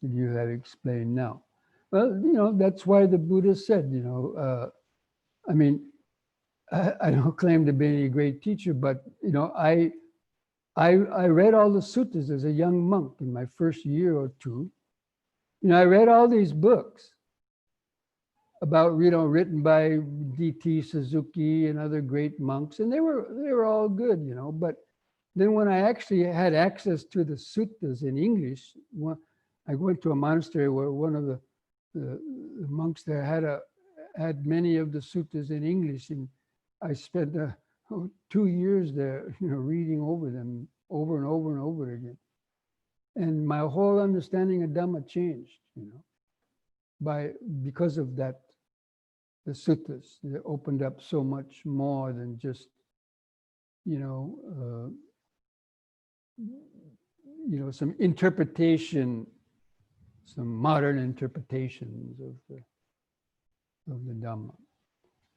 that you have explained now. Well, that's why the Buddha said, I mean, I don't claim to be any great teacher, but, I read all the suttas as a young monk in my first year or two. I read all these books about, written by D.T. Suzuki and other great monks, and they were all good, but then when I actually had access to the suttas in English, I went to a monastery where one of the monks there had many of the suttas in English, and I spent 2 years there, reading over them over and over and over again. And my whole understanding of Dhamma changed, because of that, the suttas. They opened up so much more than just, some interpretation, some modern interpretations of the Dhamma.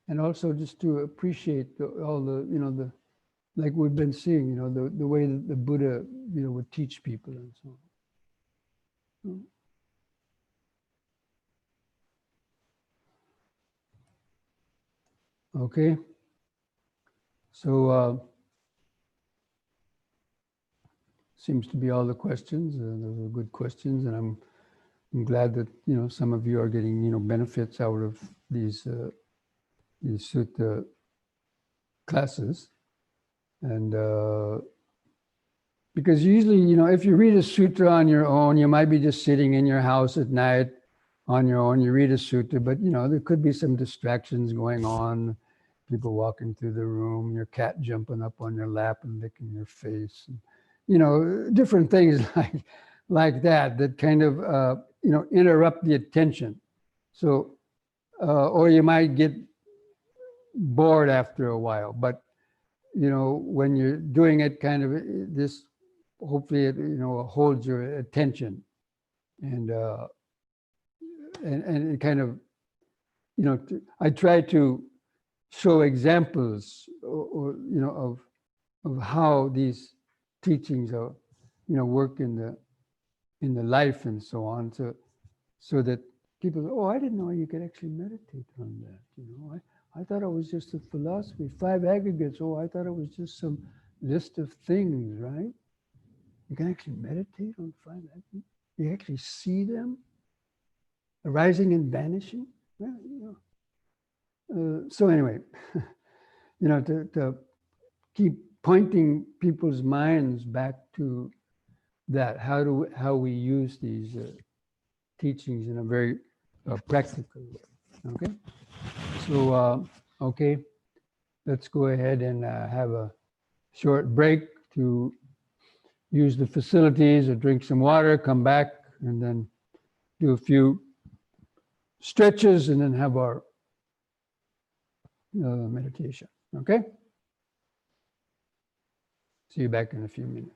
And also just to appreciate all the, like we've been seeing, the way that the Buddha, would teach people and so on. Okay. So seems to be all the questions. Those are good questions, and I'm glad that some of you are getting benefits out of these sutta classes, and because usually if you read a sutra on your own, you might be just sitting in your house at night on your own. You read a sutta, but there could be some distractions going on. People walking through the room, your cat jumping up on your lap and licking your face, and, different things like that kind of interrupt the attention. So, or you might get bored after a while. But when you're doing it, kind of this, hopefully it holds your attention, and it kind of I try to show examples of how these teachings are work in the life and so on, so that people go, oh, I didn't know you could actually meditate on that. I thought it was just a philosophy, 5 aggregates. Oh, I thought it was just some list of things, right? You can actually meditate on 5 aggregates. You actually see them arising and vanishing. Well, so anyway, to keep pointing people's minds back to that, how we use these teachings in a very practical way. Okay, so okay, let's go ahead and have a short break to use the facilities or drink some water, come back, and then do a few stretches, and then have our meditation. Okay. See you back in a few minutes.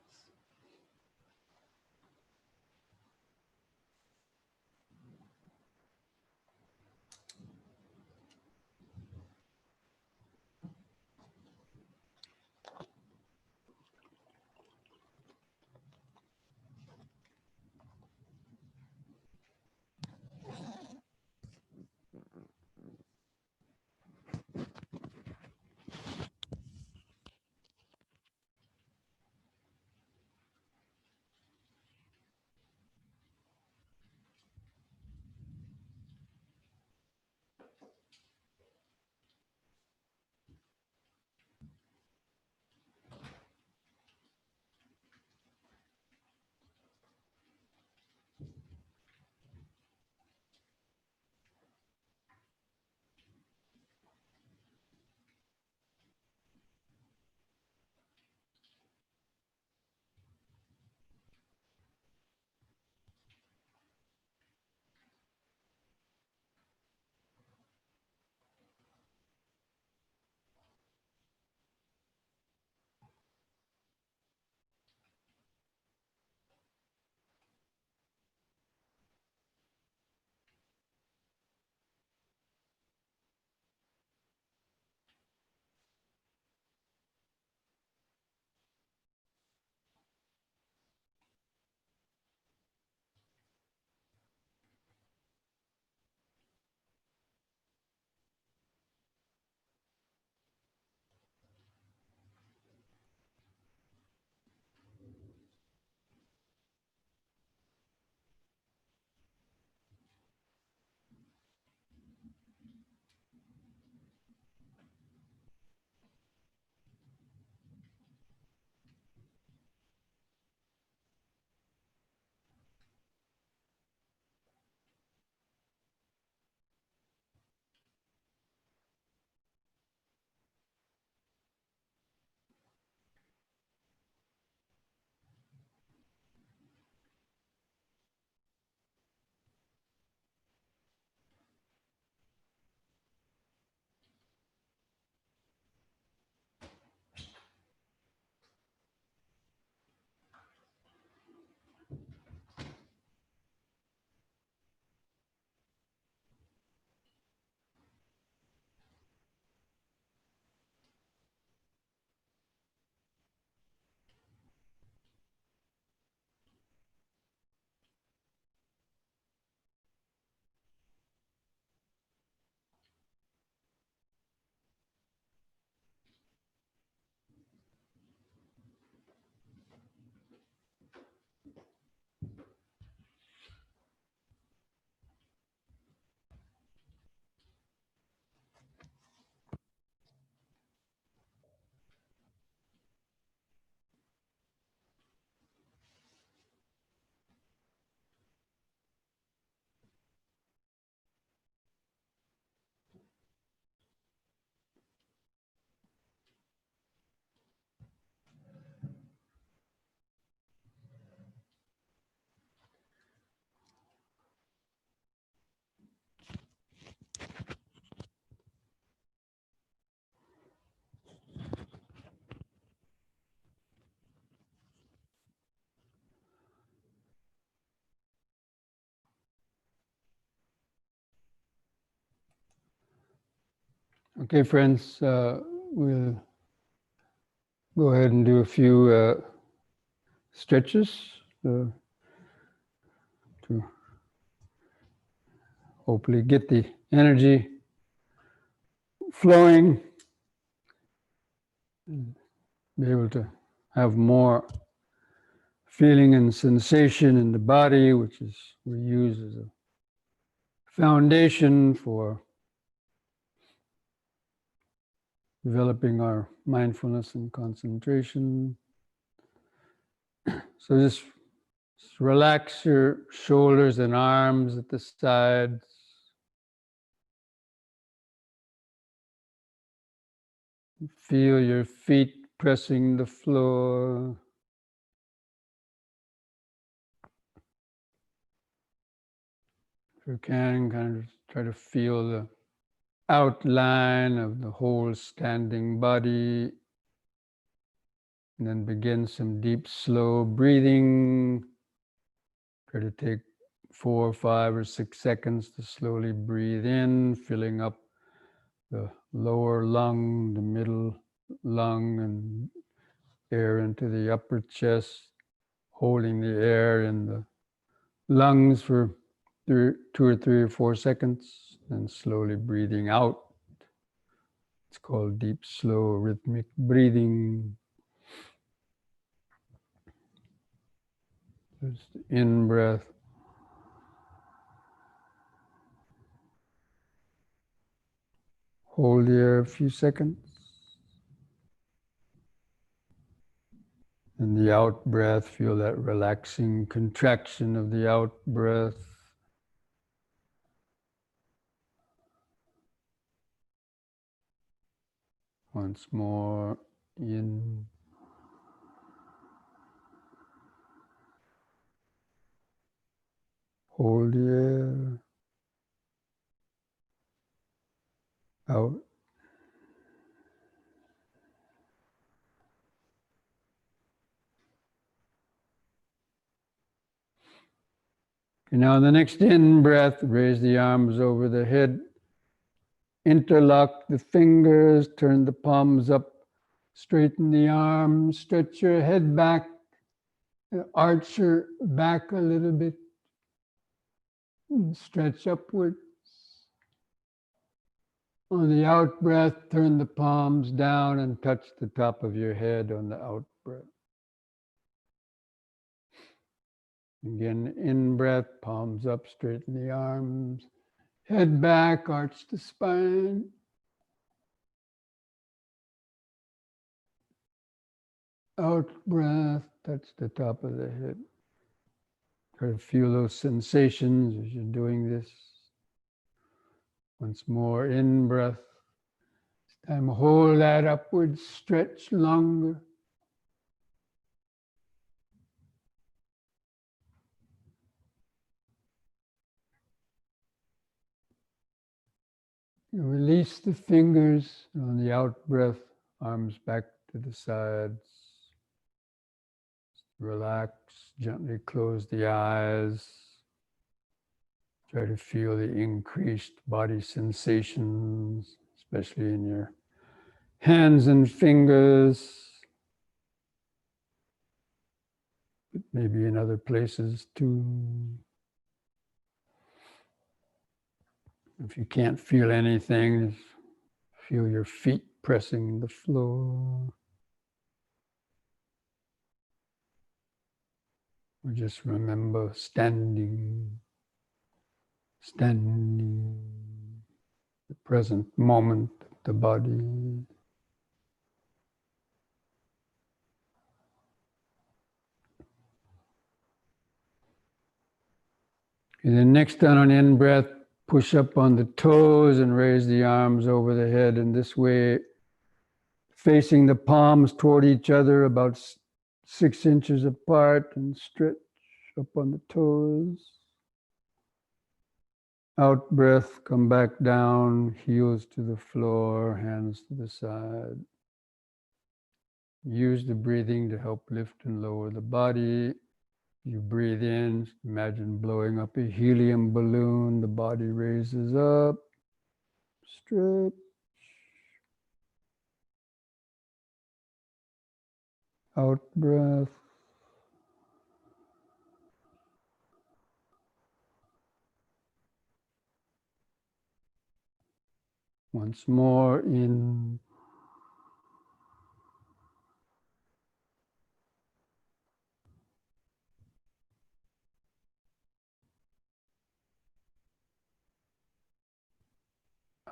Okay, friends, we'll go ahead and do a few stretches to hopefully get the energy flowing and be able to have more feeling and sensation in the body, which is we use as a foundation for developing our mindfulness and concentration. So just relax your shoulders and arms at the sides. Feel your feet pressing the floor. If you can, kind of try to feel the outline of the whole standing body. And then begin some deep, slow breathing. Try to take 4, 5, or 6 seconds to slowly breathe in, filling up the lower lung, the middle lung, and air into the upper chest, holding the air in the lungs for 2 or 3 or 4 seconds, and slowly breathing out. It's called deep, slow, rhythmic breathing. Just in breath. Hold the air a few seconds. And the out breath, feel that relaxing contraction of the out breath. Once more, in. Hold the air. Out. And now the next in breath, raise the arms over the head. Interlock the fingers, turn the palms up, straighten the arms, stretch your head back, arch your back a little bit, and stretch upwards. On the out breath, turn the palms down and touch the top of your head on the out breath. Again, in breath, palms up, straighten the arms, head back, arch the spine. Out breath, touch the top of the head. Try to feel those sensations as you're doing this. Once more, in breath. This time, hold that upward stretch longer. You release the fingers on the out breath, arms back to the sides. Relax, gently close the eyes. Try to feel the increased body sensations, especially in your hands and fingers, but maybe in other places too. If you can't feel anything, just feel your feet pressing the floor. Or just remember standing, the present moment of the body. And then next down on in-breath, push up on the toes and raise the arms over the head. And this way, facing the palms toward each other, about 6 inches apart, and stretch up on the toes. Out breath, come back down, heels to the floor, hands to the side. Use the breathing to help lift and lower the body. You breathe in, imagine blowing up a helium balloon, the body raises up, stretch. Out breath. Once more, in.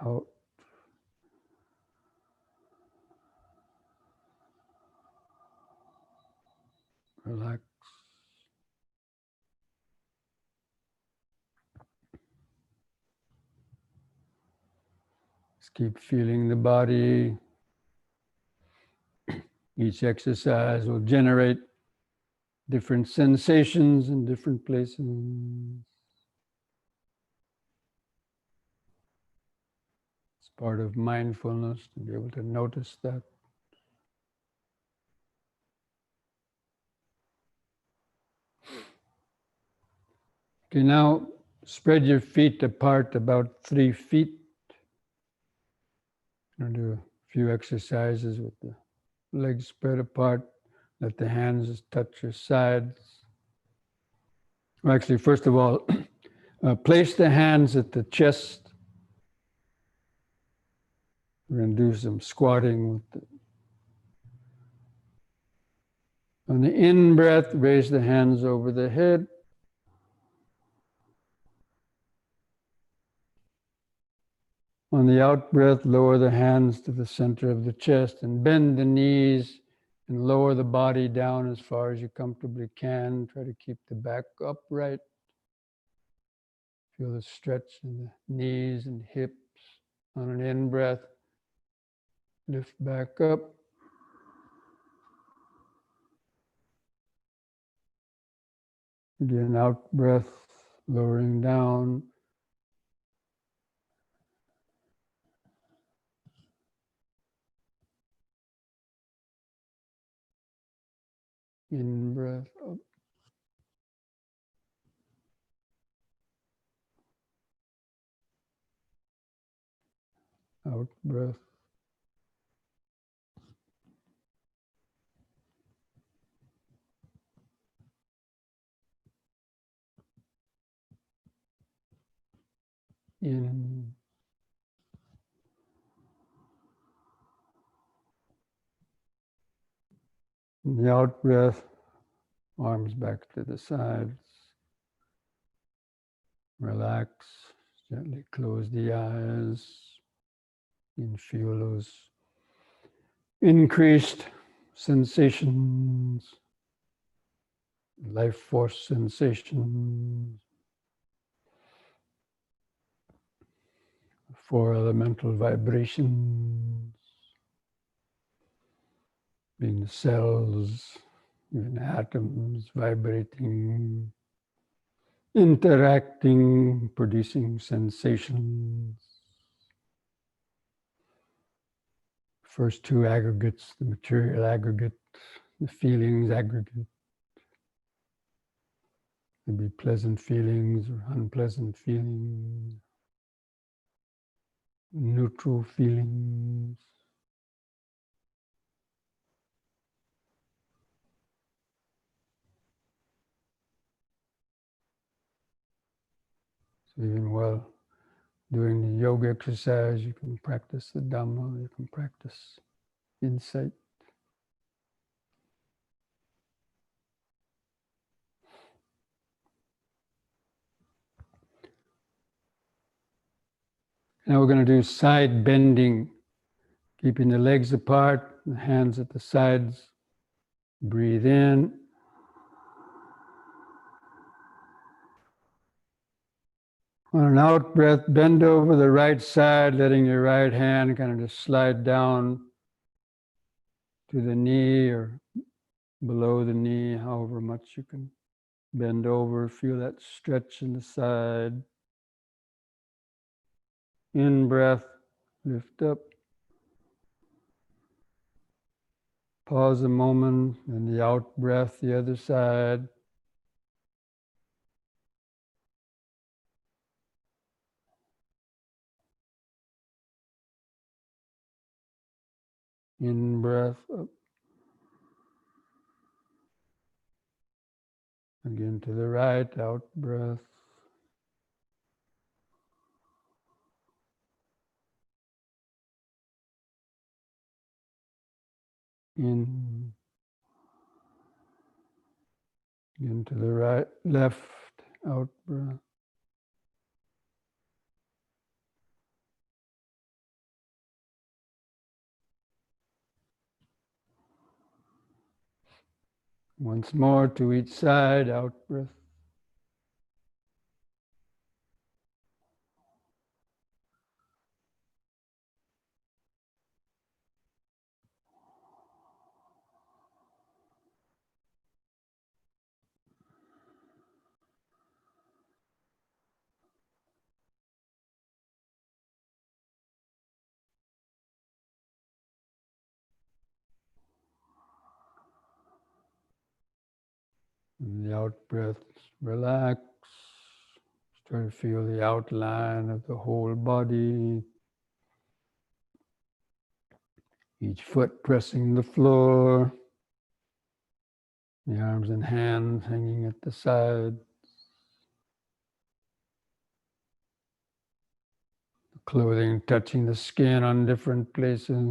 Out. Relax. Just keep feeling the body. Each exercise will generate different sensations in different places. It's part of mindfulness to be able to notice that. Okay, now spread your feet apart about 3 feet. I'm going to do a few exercises with the legs spread apart. Let the hands touch your sides. Well, actually, first of all, place the hands at the chest. We're going to do some squatting with the, on the in-breath, raise the hands over the head. On the out-breath, lower the hands to the center of the chest and bend the knees and lower the body down as far as you comfortably can. Try to keep the back upright. Feel the stretch in the knees and hips. On an in-breath, lift back up. Again, out-breath, lowering down. In-breath up. Out-breath. In. The out-breath, arms back to the sides. Relax, gently close the eyes and feel those increased sensations, life force sensations, 4 elemental vibrations, being the cells, even atoms vibrating, interacting, producing sensations. First 2 aggregates, the material aggregate, the feelings aggregate. Maybe pleasant feelings or unpleasant feelings, neutral feelings. So even while doing the yoga exercise, you can practice the Dhamma, you can practice insight. Now we're going to do side bending, keeping the legs apart, the hands at the sides. Breathe in. On an out breath, bend over the right side, letting your right hand kind of just slide down to the knee or below the knee, however much you can bend over. Feel that stretch in the side. In breath, lift up. Pause a moment, and the out breath, the other side. In breath up. Again to the right, out breath. In. Again to the right, left, out breath. Once more to each side, out breath. And the out breath, relax. Try to feel the outline of the whole body. Each foot pressing the floor. The arms and hands hanging at the side. The clothing touching the skin on different places.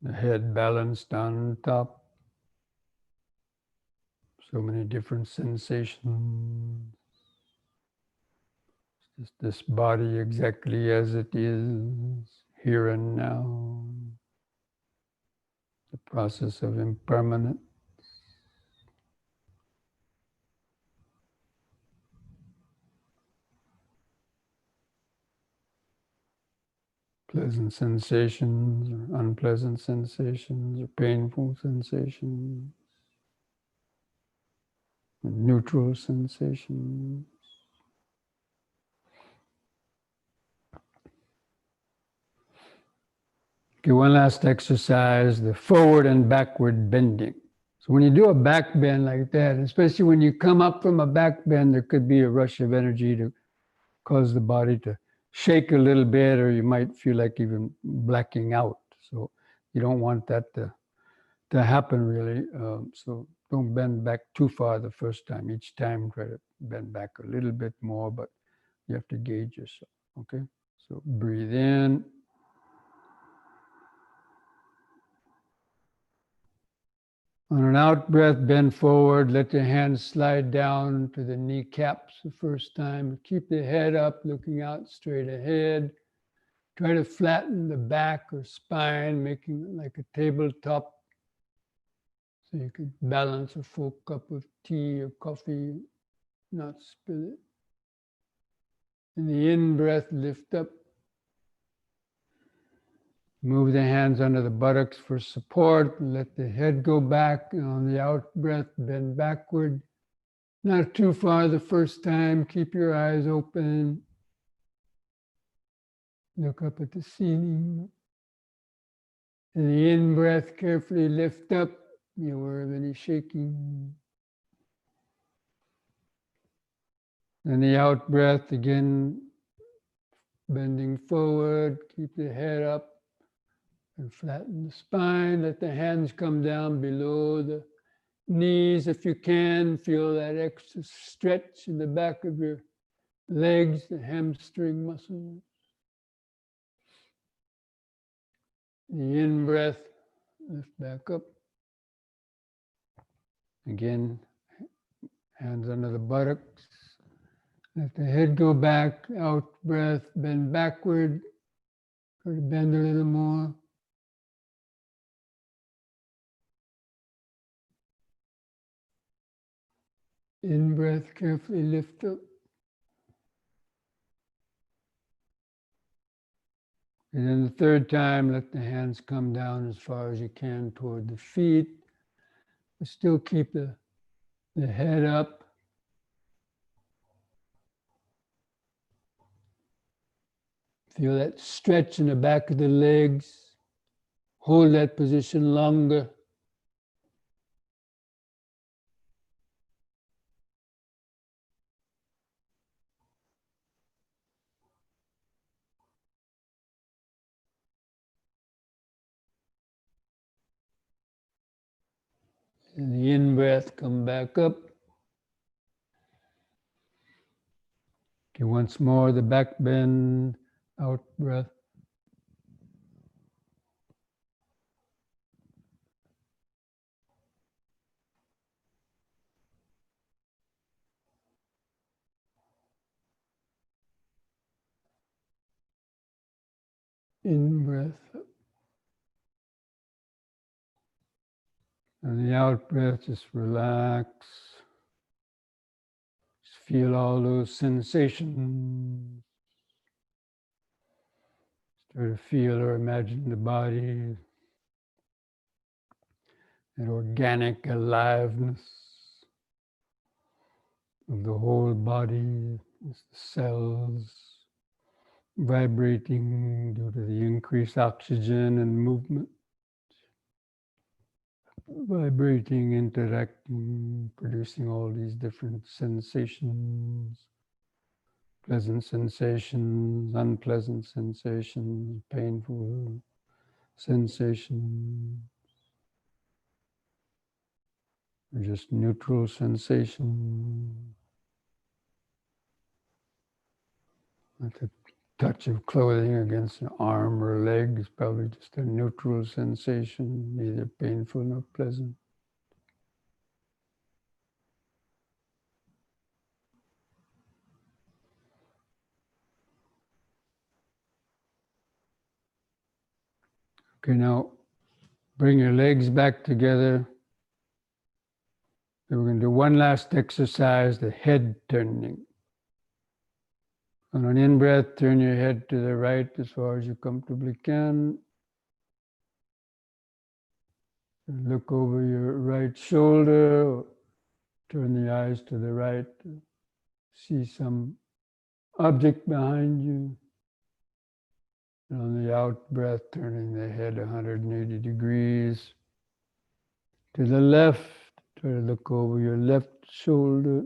The head balanced on top. So many different sensations. Just this body exactly as it is, here and now. The process of impermanence. Pleasant sensations, or unpleasant sensations, or painful sensations, neutral sensations. Okay, one last exercise, the forward and backward bending. So when you do a back bend like that, especially when you come up from a back bend, there could be a rush of energy to cause the body to shake a little bit, or you might feel like even blacking out. So you don't want that to happen really. So don't bend back too far the first time. Each time try to bend back a little bit more, but you have to gauge yourself, okay? So breathe in. On an out breath, bend forward, let your hands slide down to the kneecaps the first time. Keep the head up, looking out straight ahead. Try to flatten the back or spine, making it like a tabletop. So you could balance a full cup of tea or coffee, not spill it. In the in-breath, lift up. Move the hands under the buttocks for support. Let the head go back. And on the out-breath, bend backward. Not too far the first time. Keep your eyes open. Look up at the ceiling. In the in-breath, carefully lift up. Be aware of any shaking. And the out-breath, again, bending forward. Keep the head up. And flatten the spine. Let the hands come down below the knees if you can. Feel that extra stretch in the back of your legs, the hamstring muscles. The in-breath, lift back up. Again, hands under the buttocks. Let the head go back. Out breath, bend backward. Try to bend a little more. In-breath, carefully lift up. And then the third time, let the hands come down as far as you can toward the feet. But still keep the head up. Feel that stretch in the back of the legs. Hold that position longer. And the in-breath, come back up. Okay, once more, the back bend, out breath. In-breath. And the out-breath, just relax. Just feel all those sensations. Try to feel or imagine the body, that organic aliveness of the whole body, the cells vibrating due to the increased oxygen and movement. vibrating, interacting, producing all these different sensations, pleasant sensations, unpleasant sensations, painful sensations, or just neutral sensation, like a touch of clothing against an arm or leg is probably just a neutral sensation, neither painful nor pleasant. Okay, now bring your legs back together. And we're going to do one last exercise, the head turning. On an in-breath, turn your head to the right as far as you comfortably can. Look over your right shoulder, turn the eyes to the right, see some object behind you. And on the out-breath, turning the head 180 degrees to the left. Try to look over your left shoulder,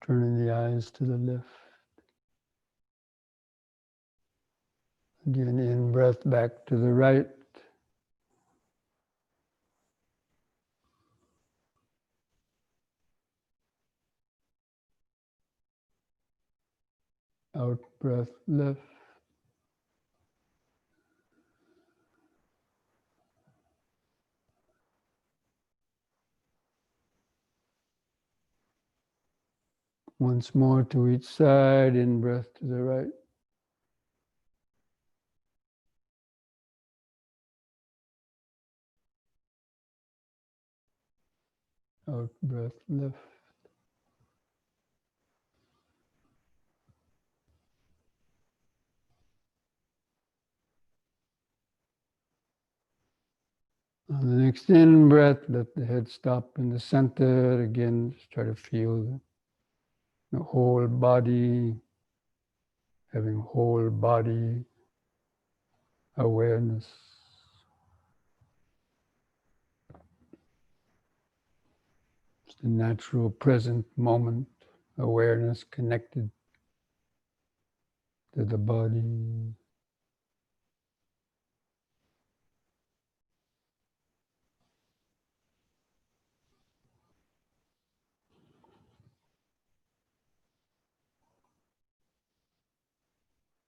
turning the eyes to the left. Again, in-breath back to the right. Out-breath left. Once more to each side, in-breath to the right. Out-breath left. On the next in-breath, let the head stop in the center. Again, just try to feel the whole body, having whole body awareness. It's the natural present moment awareness connected to the body.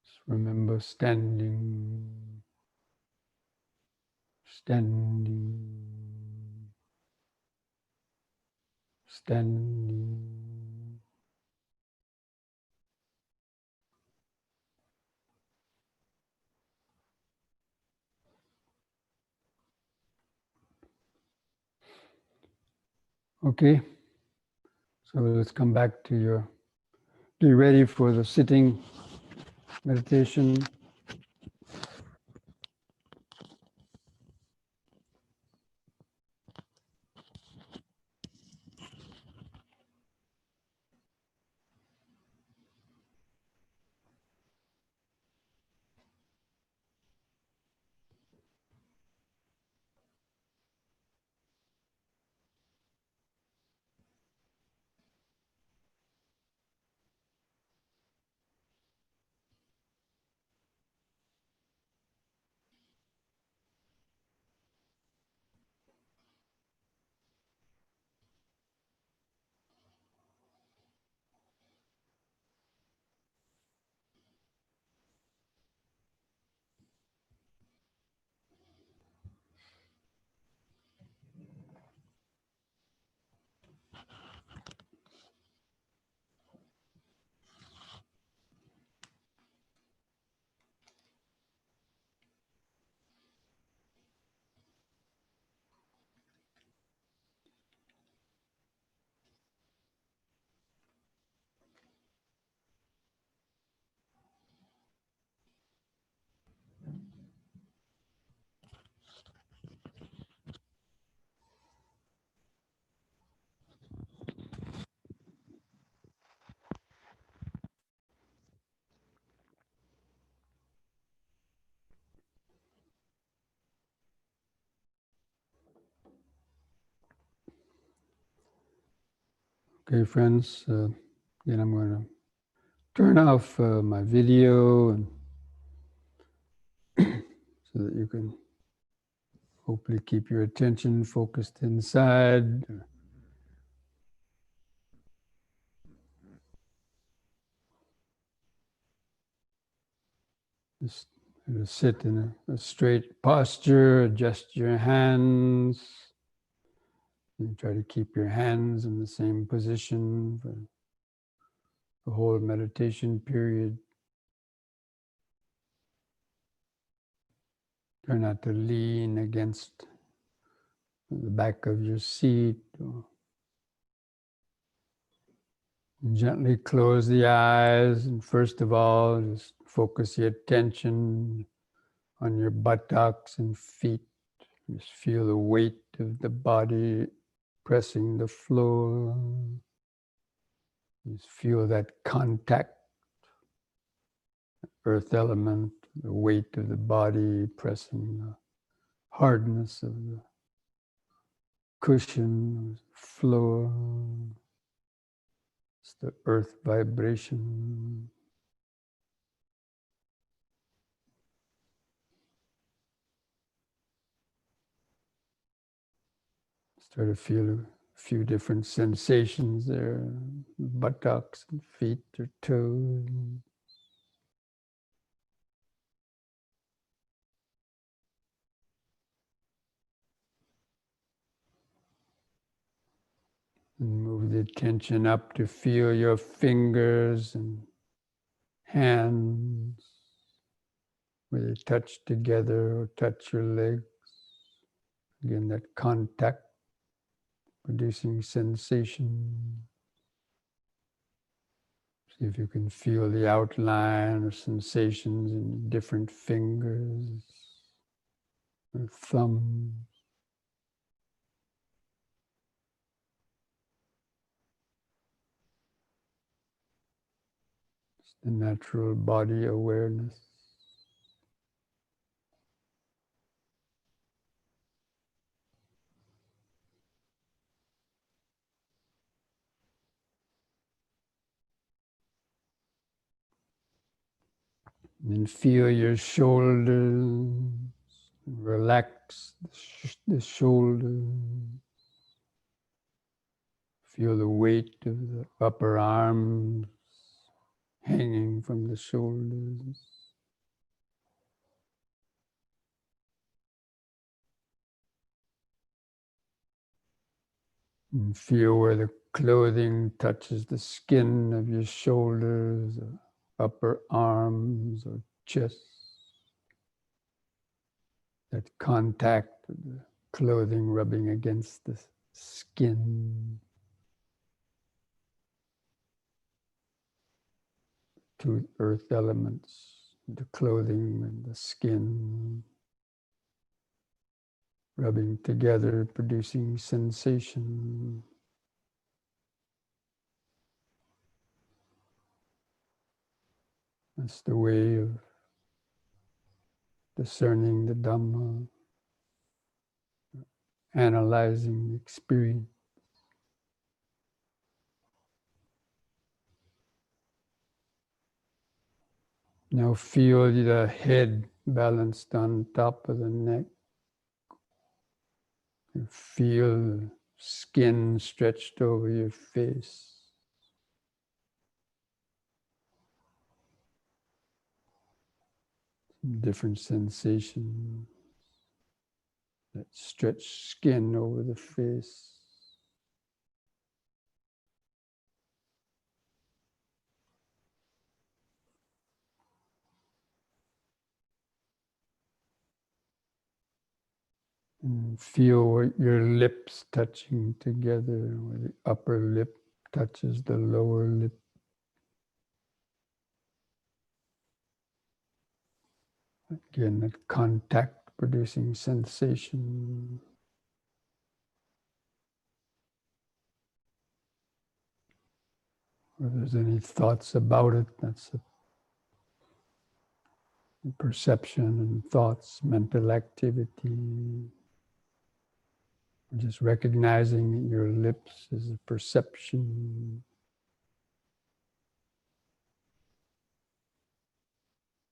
Just remember standing, standing, standing. Okay, so let's come back to your, be ready for the sitting meditation. Okay, friends, again, I'm going to turn off my video and so that you can hopefully keep your attention focused inside. Just sit in a straight posture, adjust your hands. And try to keep your hands in the same position for the whole meditation period. Try not to lean against the back of your seat. Or gently close the eyes, and first of all, just focus your attention on your buttocks and feet. Just feel the weight of the body pressing the floor. Just feel that contact, earth element, the weight of the body pressing the hardness of the cushion, floor. It's the earth vibration. Start to feel a few different sensations there, buttocks and feet or toes. And move the attention up to feel your fingers and hands, where they touch together or touch your legs. Again, that contact producing sensation. See if you can feel the outline or sensations in different fingers or thumbs. It's the natural body awareness. And feel your shoulders, relax the shoulders. Feel the weight of the upper arms hanging from the shoulders. And feel where the clothing touches the skin of your shoulders, or upper arms, or chest. That contact of the clothing rubbing against the skin. Two earth elements, the clothing and the skin, rubbing together, producing sensation. That's the way of discerning the Dhamma, analyzing the experience. Now feel the head balanced on top of the neck. Feel the skin stretched over your face. Different sensations. That stretched skin over the face. And feel your lips touching together, where the upper lip touches the lower lip. Again, that contact producing sensation. If there's any thoughts about it, that's a perception and thoughts, mental activity. Just recognizing your lips as a perception.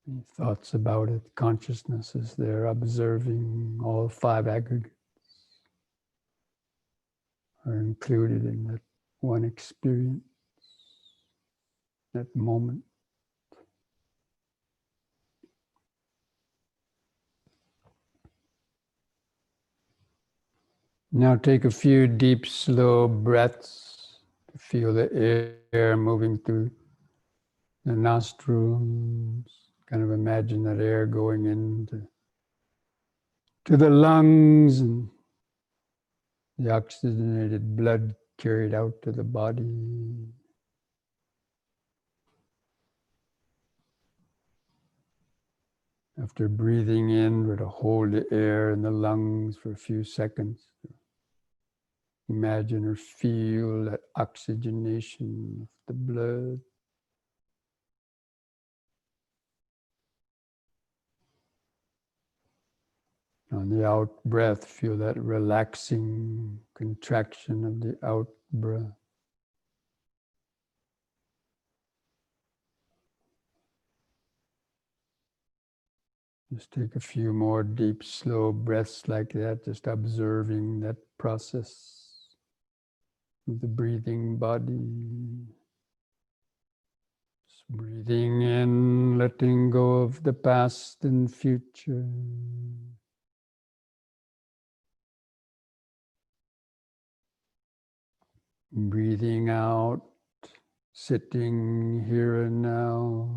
Any thoughts about it, consciousness is there, observing all five aggregates are included in that one experience, that moment. Now take a few deep, slow breaths to feel the air moving through the nostrils. Kind of imagine that air going into the lungs and the oxygenated blood carried out to the body. After breathing in, we're to hold the air in the lungs for a few seconds. Imagine or feel that oxygenation of the blood. On the out breath, feel that relaxing contraction of the out breath. Just take a few more deep, slow breaths like that, just observing that process of the breathing body. Just breathing in, letting go of the past and future. Breathing out, sitting here and now.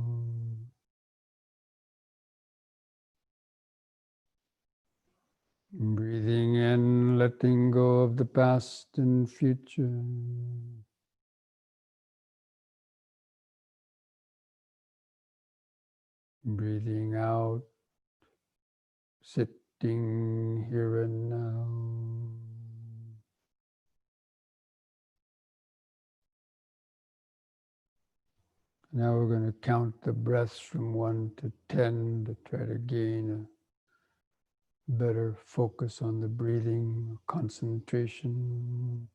Breathing in, letting go of the past and future. Breathing out, sitting here and now. Now we're going to count the breaths from 1 to 10 to try to gain a better focus on the breathing, concentration.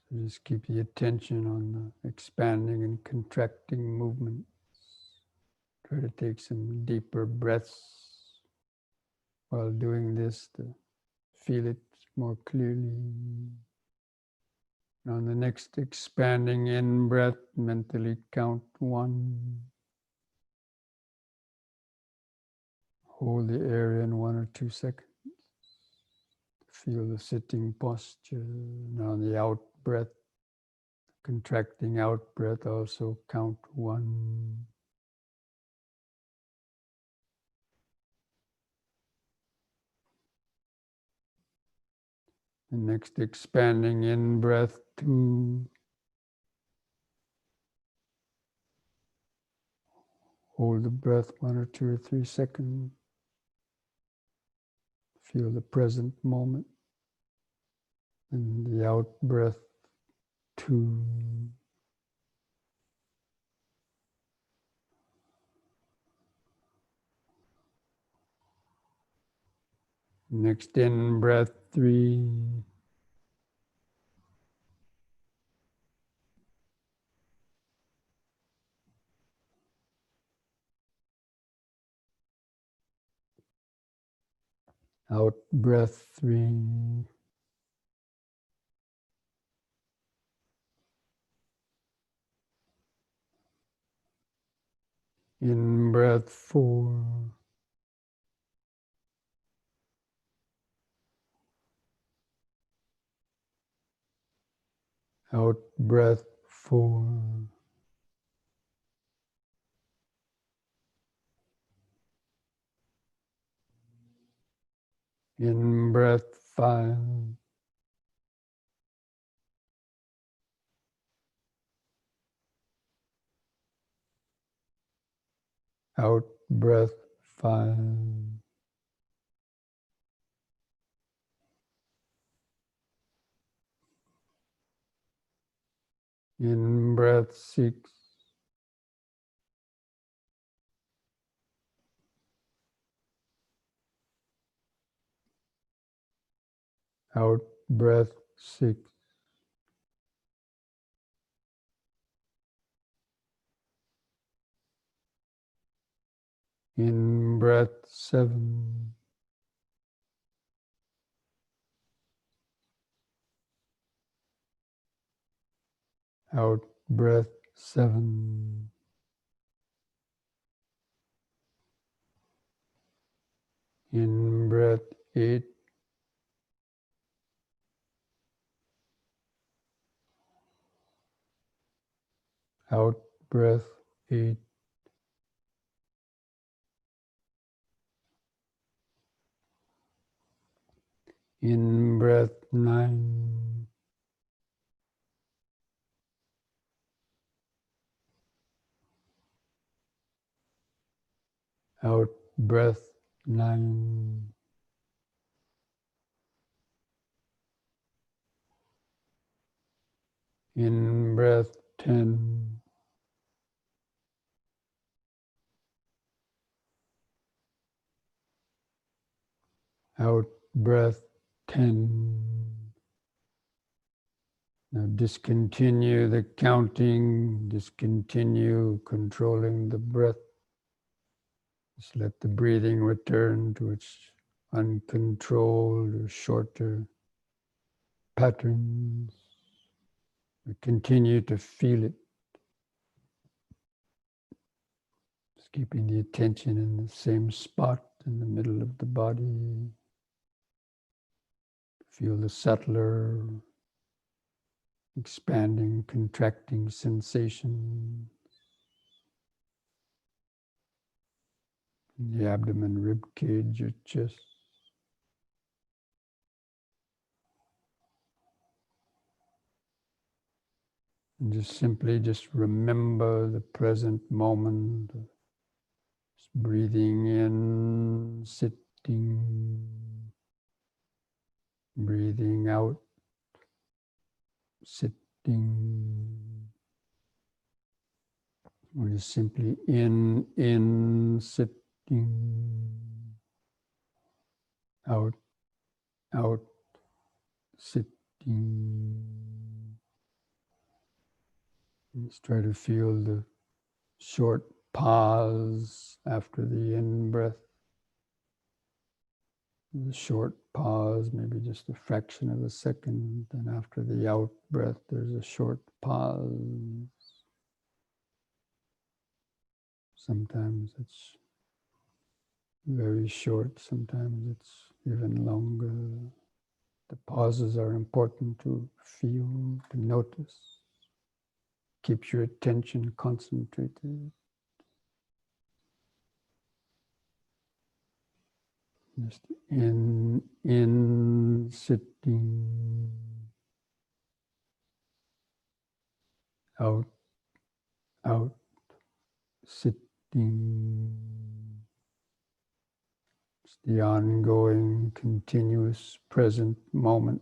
So just keep the attention on the expanding and contracting movements. Try to take some deeper breaths while doing this to feel it more clearly. On the next expanding in breath, mentally count 1. Hold the air in 1 or 2 seconds. Feel the sitting posture. Now on the out breath, contracting out breath, also count 1. The next expanding in breath, 2. Hold the breath 1 or 2 or 3 seconds. Feel the present moment. And the out breath, 2. Next in breath, 3. Out breath, 3. In breath, 4. Out breath, 4. In breath, 5. Out breath, 5. In breath, 6. Out breath 6. In breath 7. Out breath 7. In breath 8. Out breath 8. In breath 9. Out breath 9. In breath 10. Out breath 10. Now discontinue the counting, discontinue controlling the breath. Just let the breathing return to its uncontrolled or shorter patterns. Continue to feel it. Just keeping the attention in the same spot in the middle of the body. Feel the subtler, expanding, contracting sensation in the abdomen, rib cage, or chest. And just simply remember the present moment. Just breathing in, sitting, breathing out, sitting. Or just simply in, sitting, out, sitting. Just try to feel the short pause after the in-breath. The short pause, maybe just a fraction of a second. And after the out-breath, there's a short pause. Sometimes it's very short, sometimes it's even longer. The pauses are important to feel, to notice. Keeps your attention concentrated. Just in, sitting, out, sitting. It's the ongoing, continuous, present moment,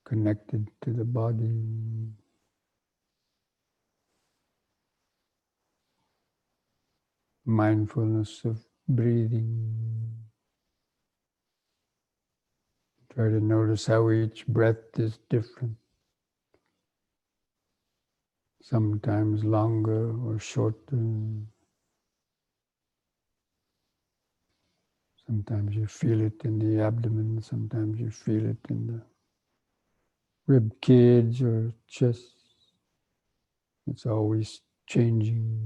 connected to the body. Mindfulness of breathing. Try to notice how each breath is different. Sometimes longer or shorter. Sometimes you feel it in the abdomen, sometimes you feel it in the rib cage or chest. It's always changing.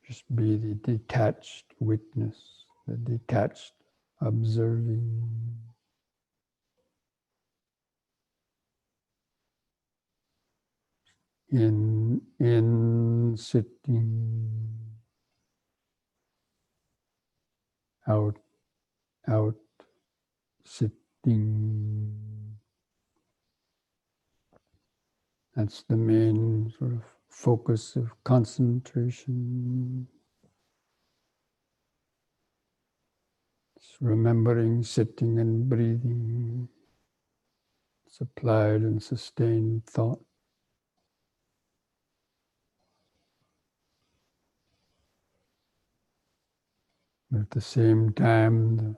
Just be the detached witness, the detached observing. In, sitting, out, sitting. That's the main sort of focus of concentration. It's remembering, sitting and breathing. It's applied and sustained thought. But at the same time, the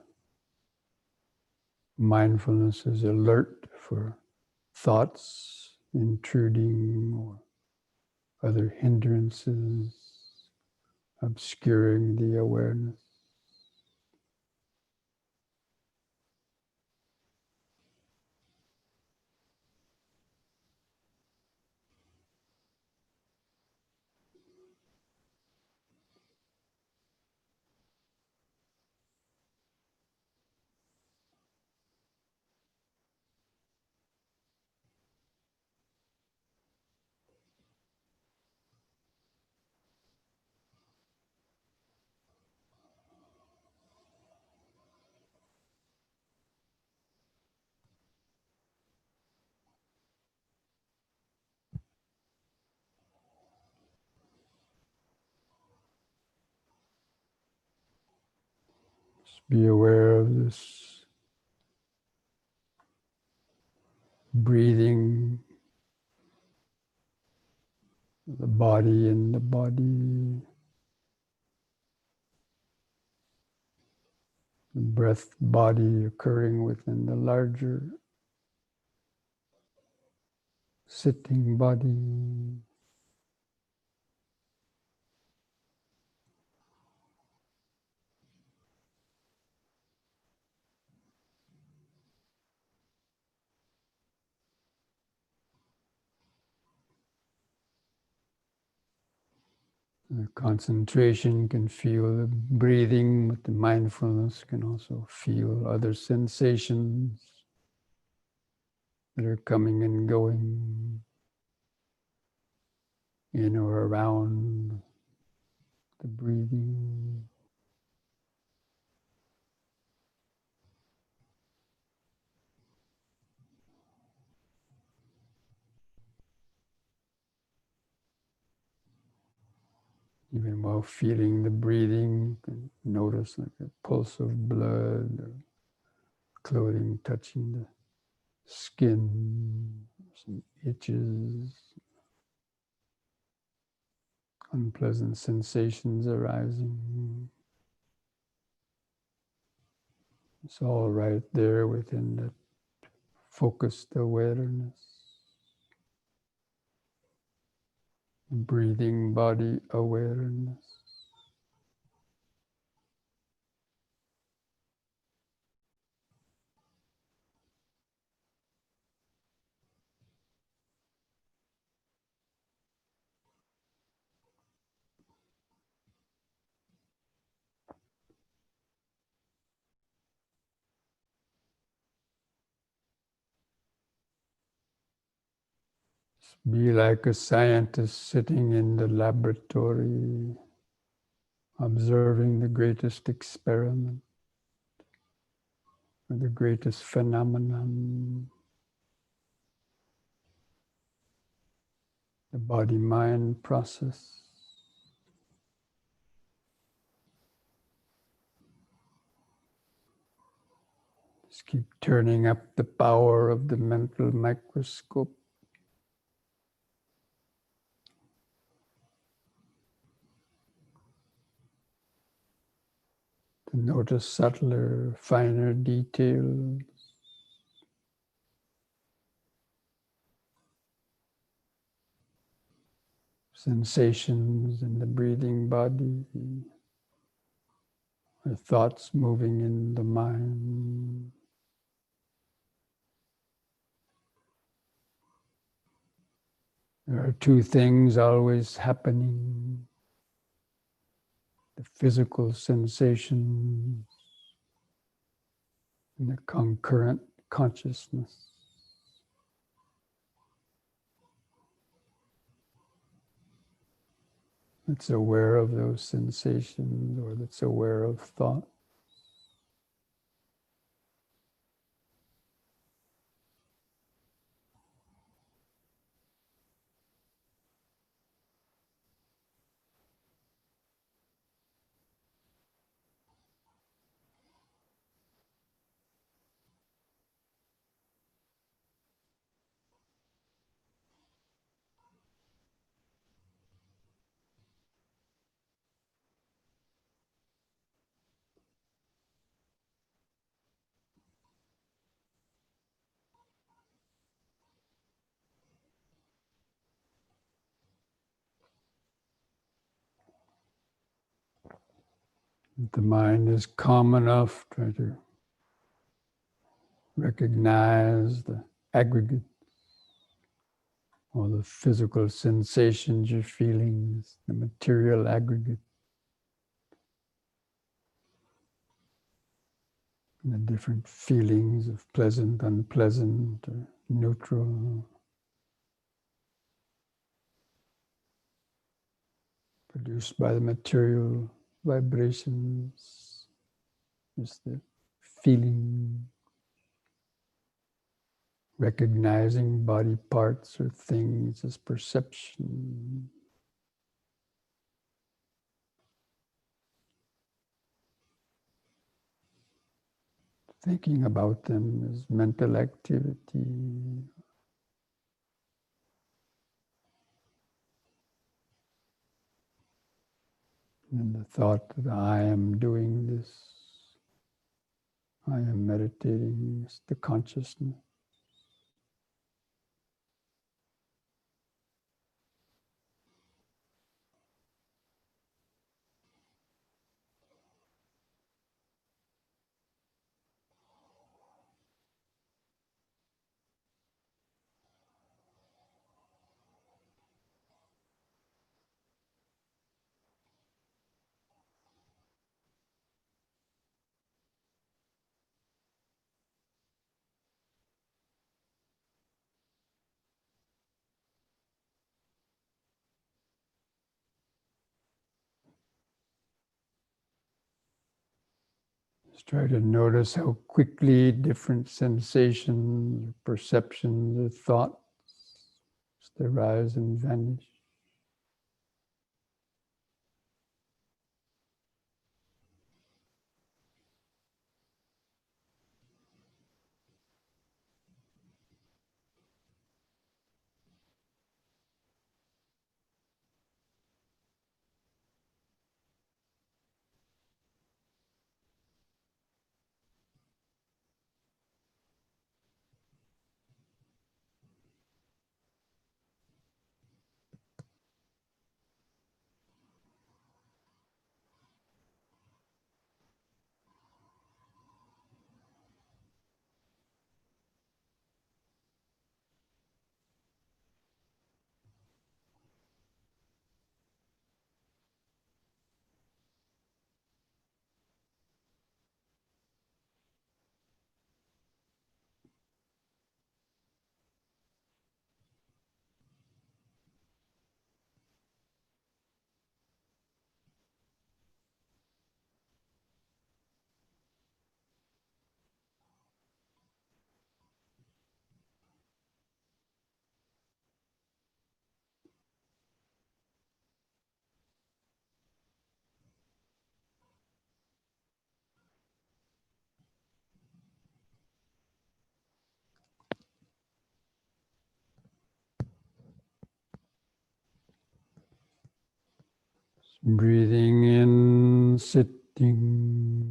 mindfulness is alert for thoughts intruding or other hindrances obscuring the awareness. Just be aware of this breathing, the body in the body, the breath body occurring within the larger sitting body. The concentration can feel the breathing, but the mindfulness can also feel other sensations that are coming and going in or around the breathing. Even while feeling the breathing, you can notice like a pulse of blood, or clothing touching the skin, some itches, unpleasant sensations arising. It's all right there within that focused awareness. Breathing body awareness. Be like a scientist sitting in the laboratory, observing the greatest experiment or the greatest phenomenon, the body-mind process. Just keep turning up the power of the mental microscope. To notice subtler, finer details. Sensations in the breathing body, or thoughts moving in the mind. There are two things always happening: the physical sensations and the concurrent consciousness. That's aware of those sensations, or that's aware of thought. If the mind is calm enough, try to recognize the aggregate, all the physical sensations you're feeling, the material aggregate, and the different feelings of pleasant, unpleasant, or neutral, produced by the material vibrations, just the feeling, recognizing body parts or things as perception. Thinking about them as mental activity. And the thought that I am doing this, I am meditating, is the consciousness. Just try to notice how quickly different sensations, perceptions, or thoughts just arise and vanish. Breathing in, sitting.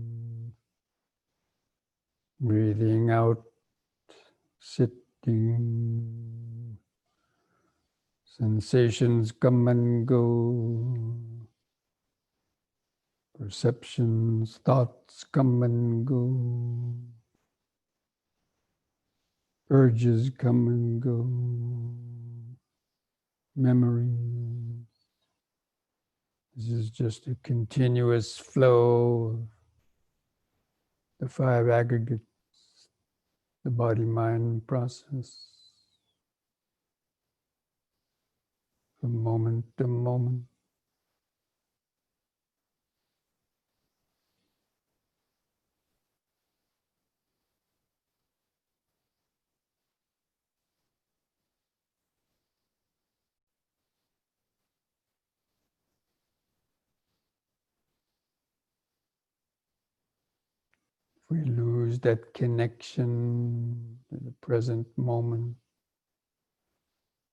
Breathing out, sitting. Sensations come and go. Perceptions, thoughts come and go. Urges come and go. Memories. This is just a continuous flow of the five aggregates, the body-mind process, from moment to moment. If we lose that connection to the present moment,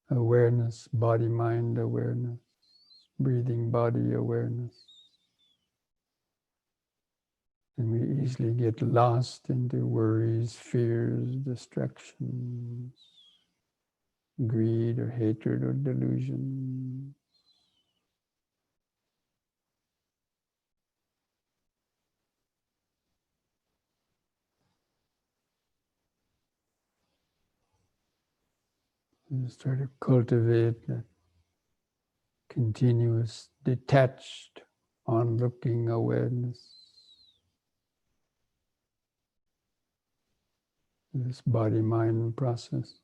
awareness, body-mind awareness, breathing body awareness, and we easily get lost into worries, fears, distractions, greed or hatred or delusion. Just try to cultivate that continuous, detached, onlooking awareness. This body-mind process.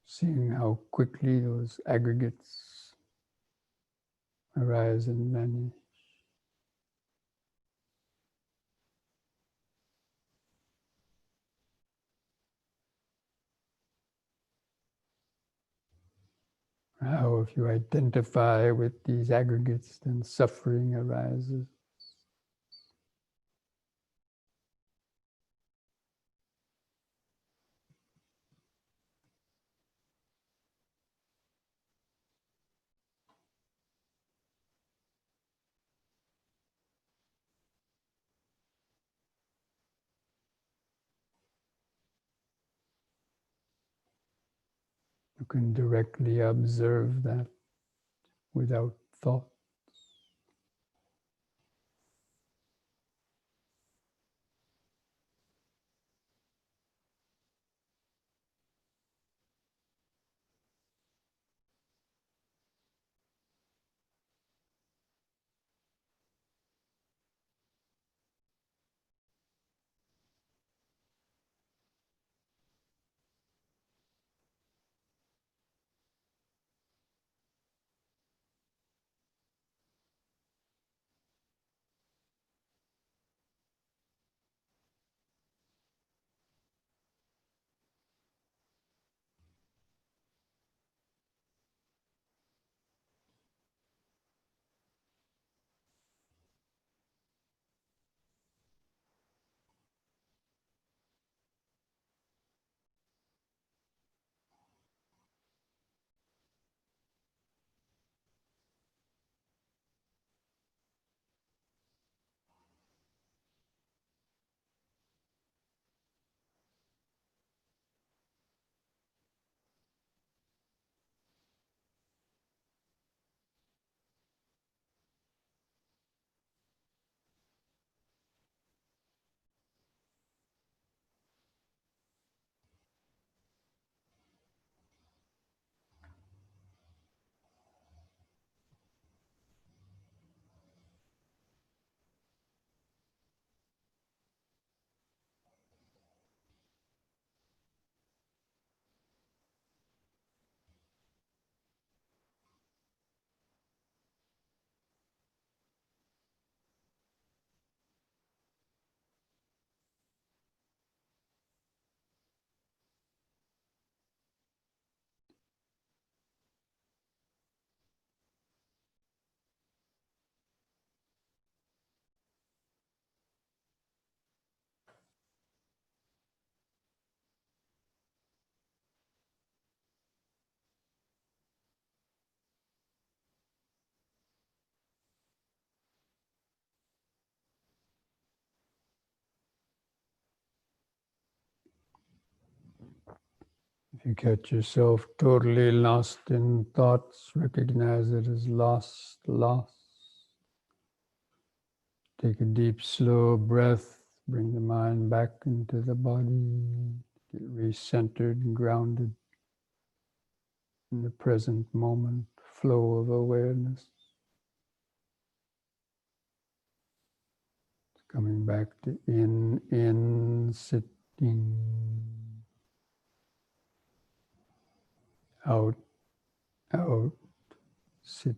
Seeing how quickly those aggregates arise and vanish. How if you identify with these aggregates, then suffering arises. You can directly observe that without thought. If you catch yourself totally lost in thoughts, recognize it as lost. Take a deep, slow breath. Bring the mind back into the body. Get recentered and grounded in the present moment, flow of awareness. Coming back to in, sitting. Out, sitting.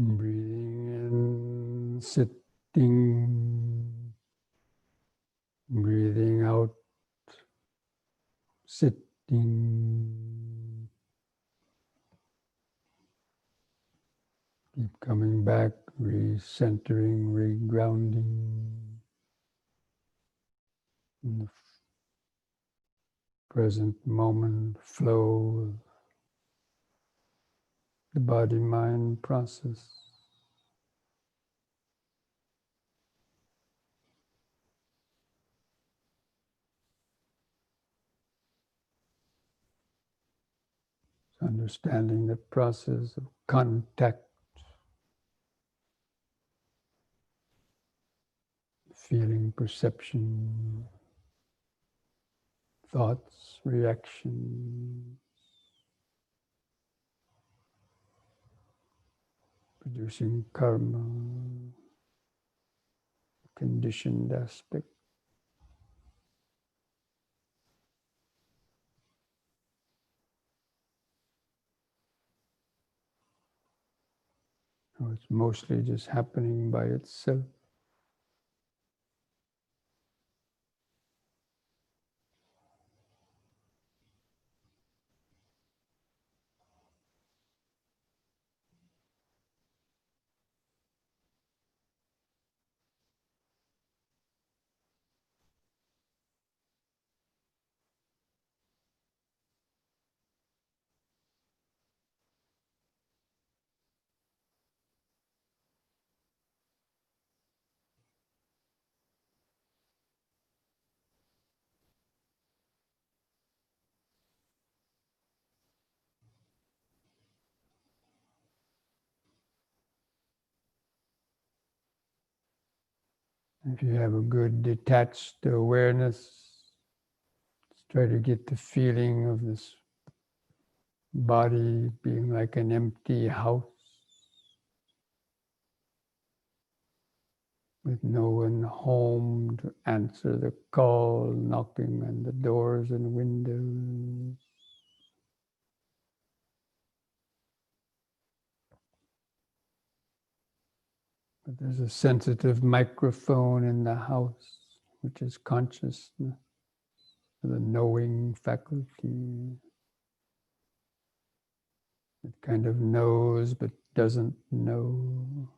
Breathing in, sitting, breathing out, sitting. Keep coming back, recentering, regrounding in the present moment flow of the body-mind process. Understanding the process of contact, feeling, perception, thoughts, reaction, producing karma, conditioned aspect. So it's mostly just happening by itself. If you have a good detached awareness, try to get the feeling of this body being like an empty house with no one home to answer the call, knocking on the doors and windows. But there's a sensitive microphone in the house, which is consciousness, the knowing faculty. It kind of knows but doesn't know.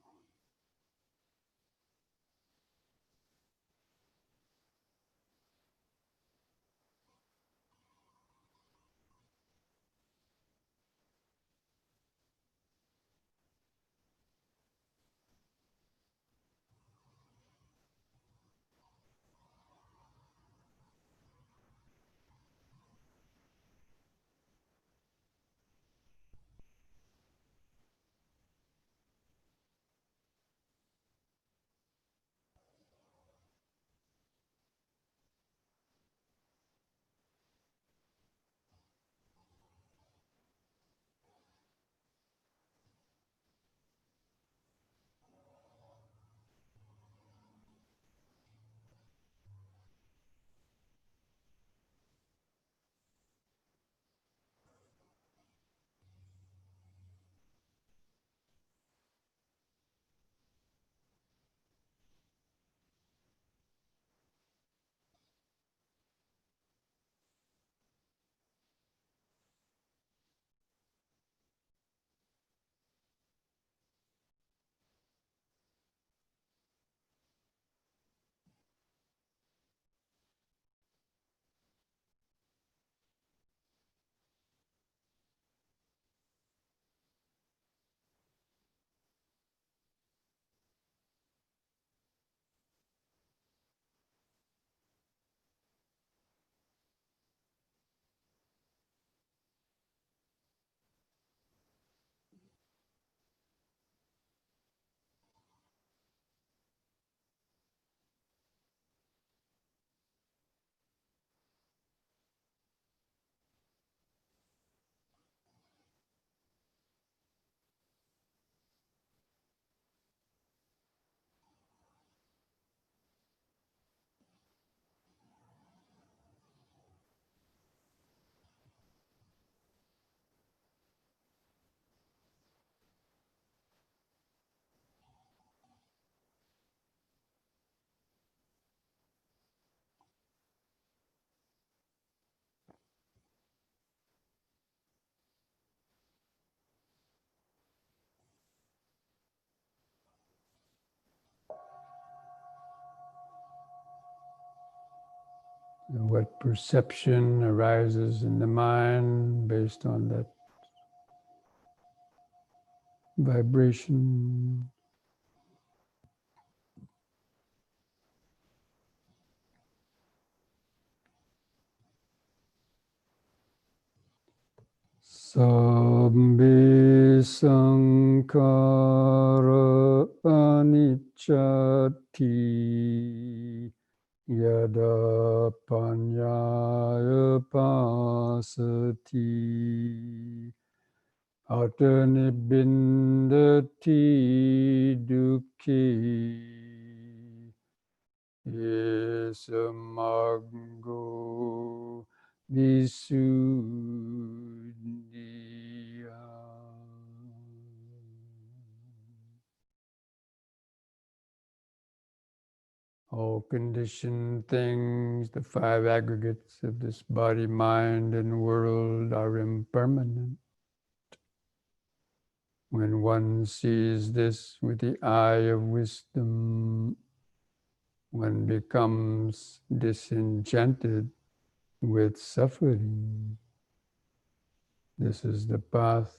And what perception arises in the mind based on that vibration. Sabbe sankhara anicchati yada panyaya pasati atanibindati dukhi yesamaggo visuddhiya. All conditioned things, the five aggregates of this body, mind, and world are impermanent. When one sees this with the eye of wisdom, one becomes disenchanted with suffering. This is the path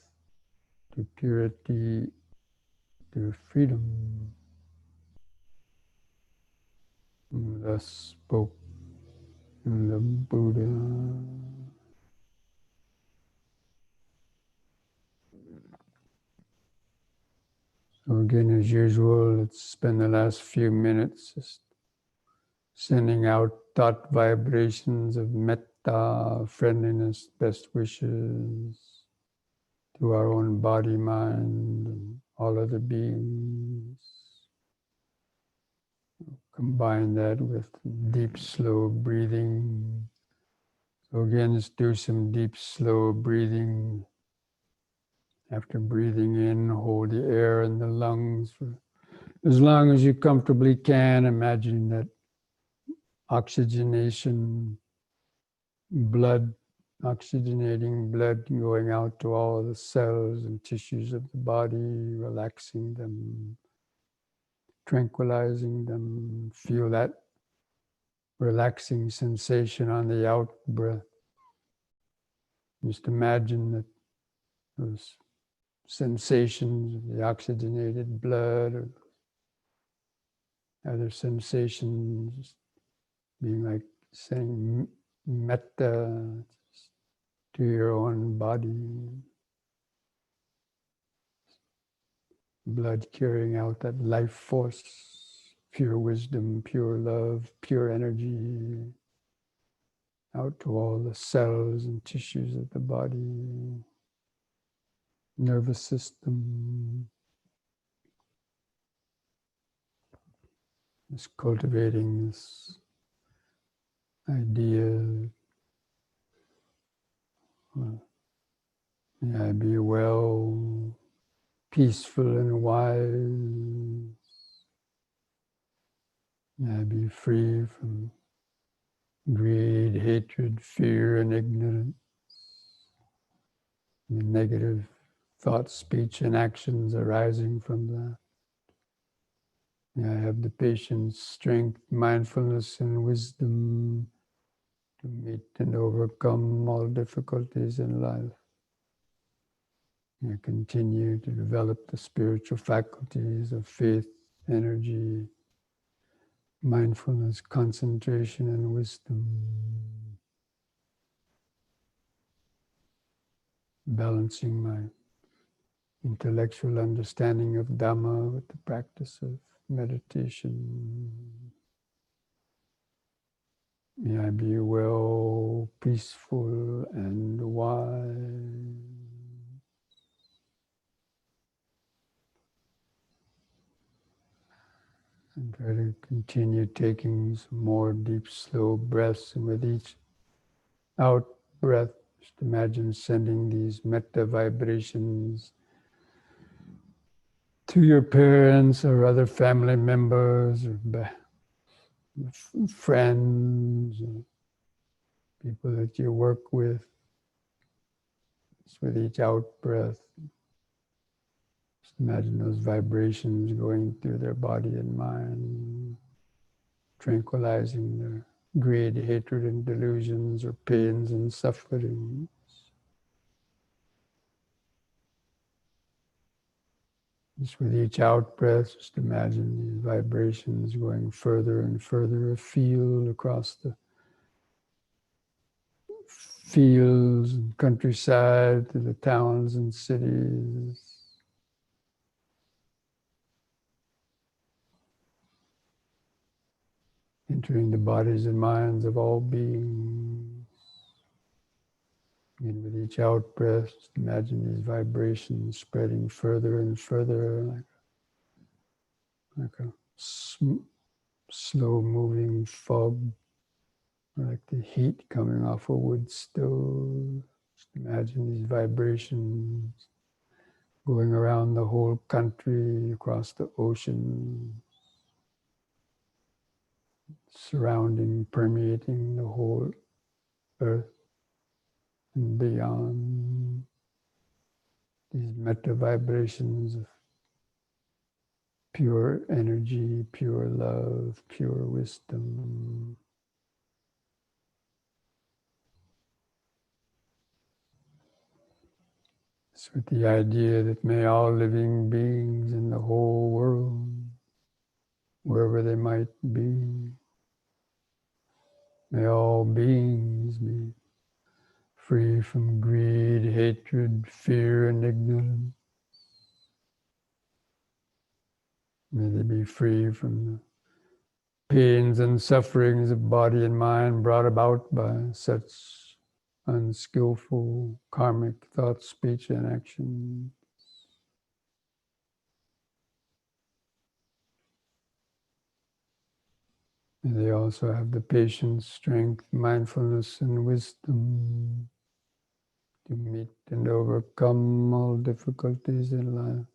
to purity, to freedom. Thus spoke the Buddha. So again, as usual, let's spend the last few minutes just sending out thought vibrations of metta, friendliness, best wishes to our own body, mind, and all other beings. Combine that with deep, slow breathing. So again, let's do some deep, slow breathing. After breathing in, hold the air in the lungs for as long as you comfortably can, imagining that oxygenation, blood, oxygenating blood going out to all the cells and tissues of the body, relaxing them, tranquilizing them. Feel that relaxing sensation on the out breath. Just imagine that those sensations of the oxygenated blood or other sensations being like saying metta to your own body, blood carrying out that life force, pure wisdom, pure love, pure energy, out to all the cells and tissues of the body, nervous system. Just cultivating this idea, may I be well, peaceful and wise. May I be free from greed, hatred, fear, and ignorance. The negative thoughts, speech, and actions arising from that. May I have the patience, strength, mindfulness, and wisdom to meet and overcome all difficulties in life. May I continue to develop the spiritual faculties of faith, energy, mindfulness, concentration, and wisdom. Balancing my intellectual understanding of Dhamma with the practice of meditation. May I be well, peaceful, and wise. And try to continue taking some more deep, slow breaths. And with each out breath, just imagine sending these metta vibrations to your parents or other family members or friends, or people that you work with. Just with each out breath, just imagine those vibrations going through their body and mind, tranquilizing their greed, hatred, and delusions, or pains and suffering. Just with each out breath, just imagine these vibrations going further and further afield across the fields and countryside to the towns and cities. Entering the bodies and minds of all beings. And with each out breath, just imagine these vibrations spreading further and further, like a slow moving fog, like the heat coming off a wood stove. Just imagine these vibrations going around the whole country, across the ocean, surrounding, permeating the whole earth and beyond. These metta vibrations of pure energy, pure love, pure wisdom. It's with the idea that may all living beings in the whole world, wherever they might be, may all beings be free from greed, hatred, fear, and ignorance. May they be free from the pains and sufferings of body and mind brought about by such unskillful karmic thought, speech, and action. May they also have the patience, strength, mindfulness, and wisdom to meet and overcome all difficulties in life.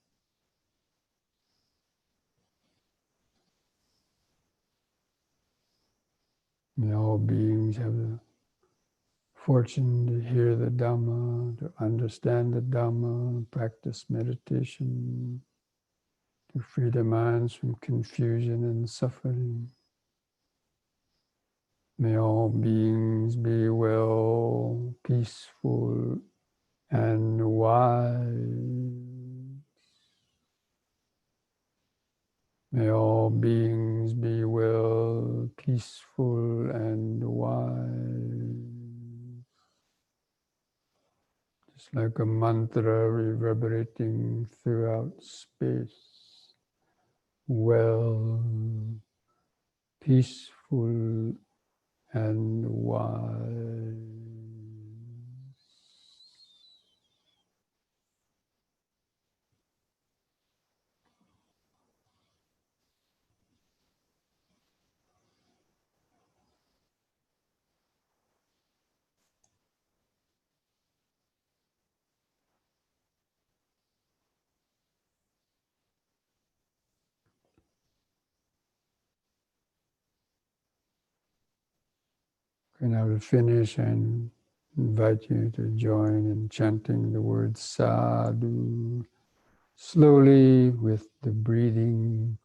May all beings have the fortune to hear the Dhamma, to understand the Dhamma, practice meditation, to free their minds from confusion and suffering. May all beings be well, peaceful, and wise. May all beings be well, peaceful, and wise. Just like a mantra reverberating throughout space. Well, peaceful, and wise. And now to finish, I invite you to join in chanting the word sadhu slowly with the breathing.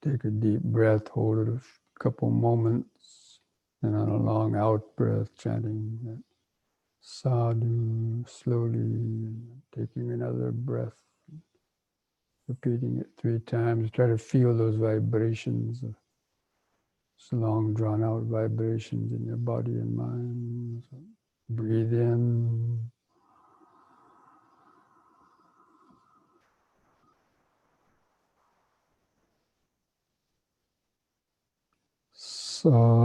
Take a deep breath, hold it a couple moments, and on a long out breath, chanting that sadhu slowly, taking another breath, repeating it 3 times. Try to feel those vibrations, long drawn out vibrations in your body and mind. So breathe in. Sadhu.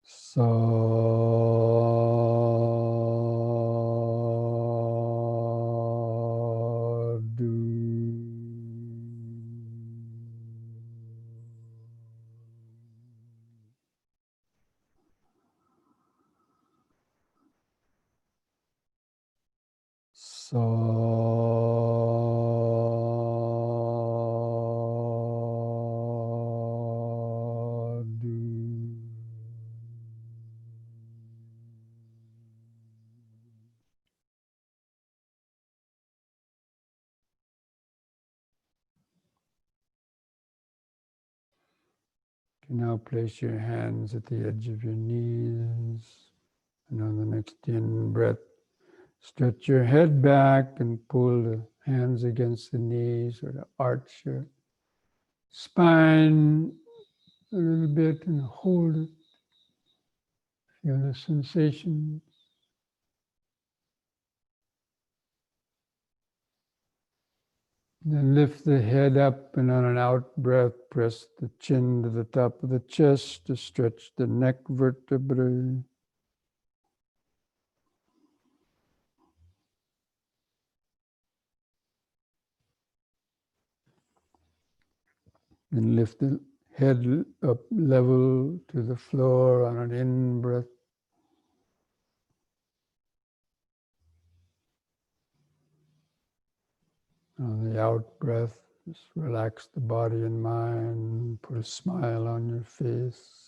Sadhu. Sadhu. Now place your hands at the edge of your knees. And on the next in breath, stretch your head back and pull the hands against the knees, or to arch your spine a little bit and hold it. Feel the sensation. Then lift the head up, and on an out breath, press the chin to the top of the chest to stretch the neck vertebrae. Then lift the head up level to the floor on an in breath. On the out breath, just relax the body and mind, put a smile on your face.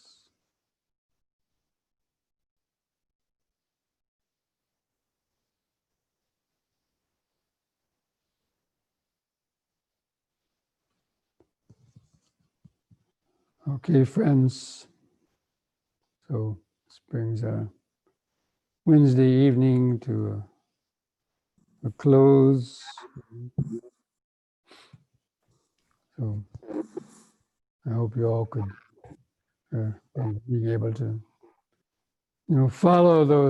Okay, friends. So this brings our Wednesday evening to a close. So I hope you all could be able to, follow those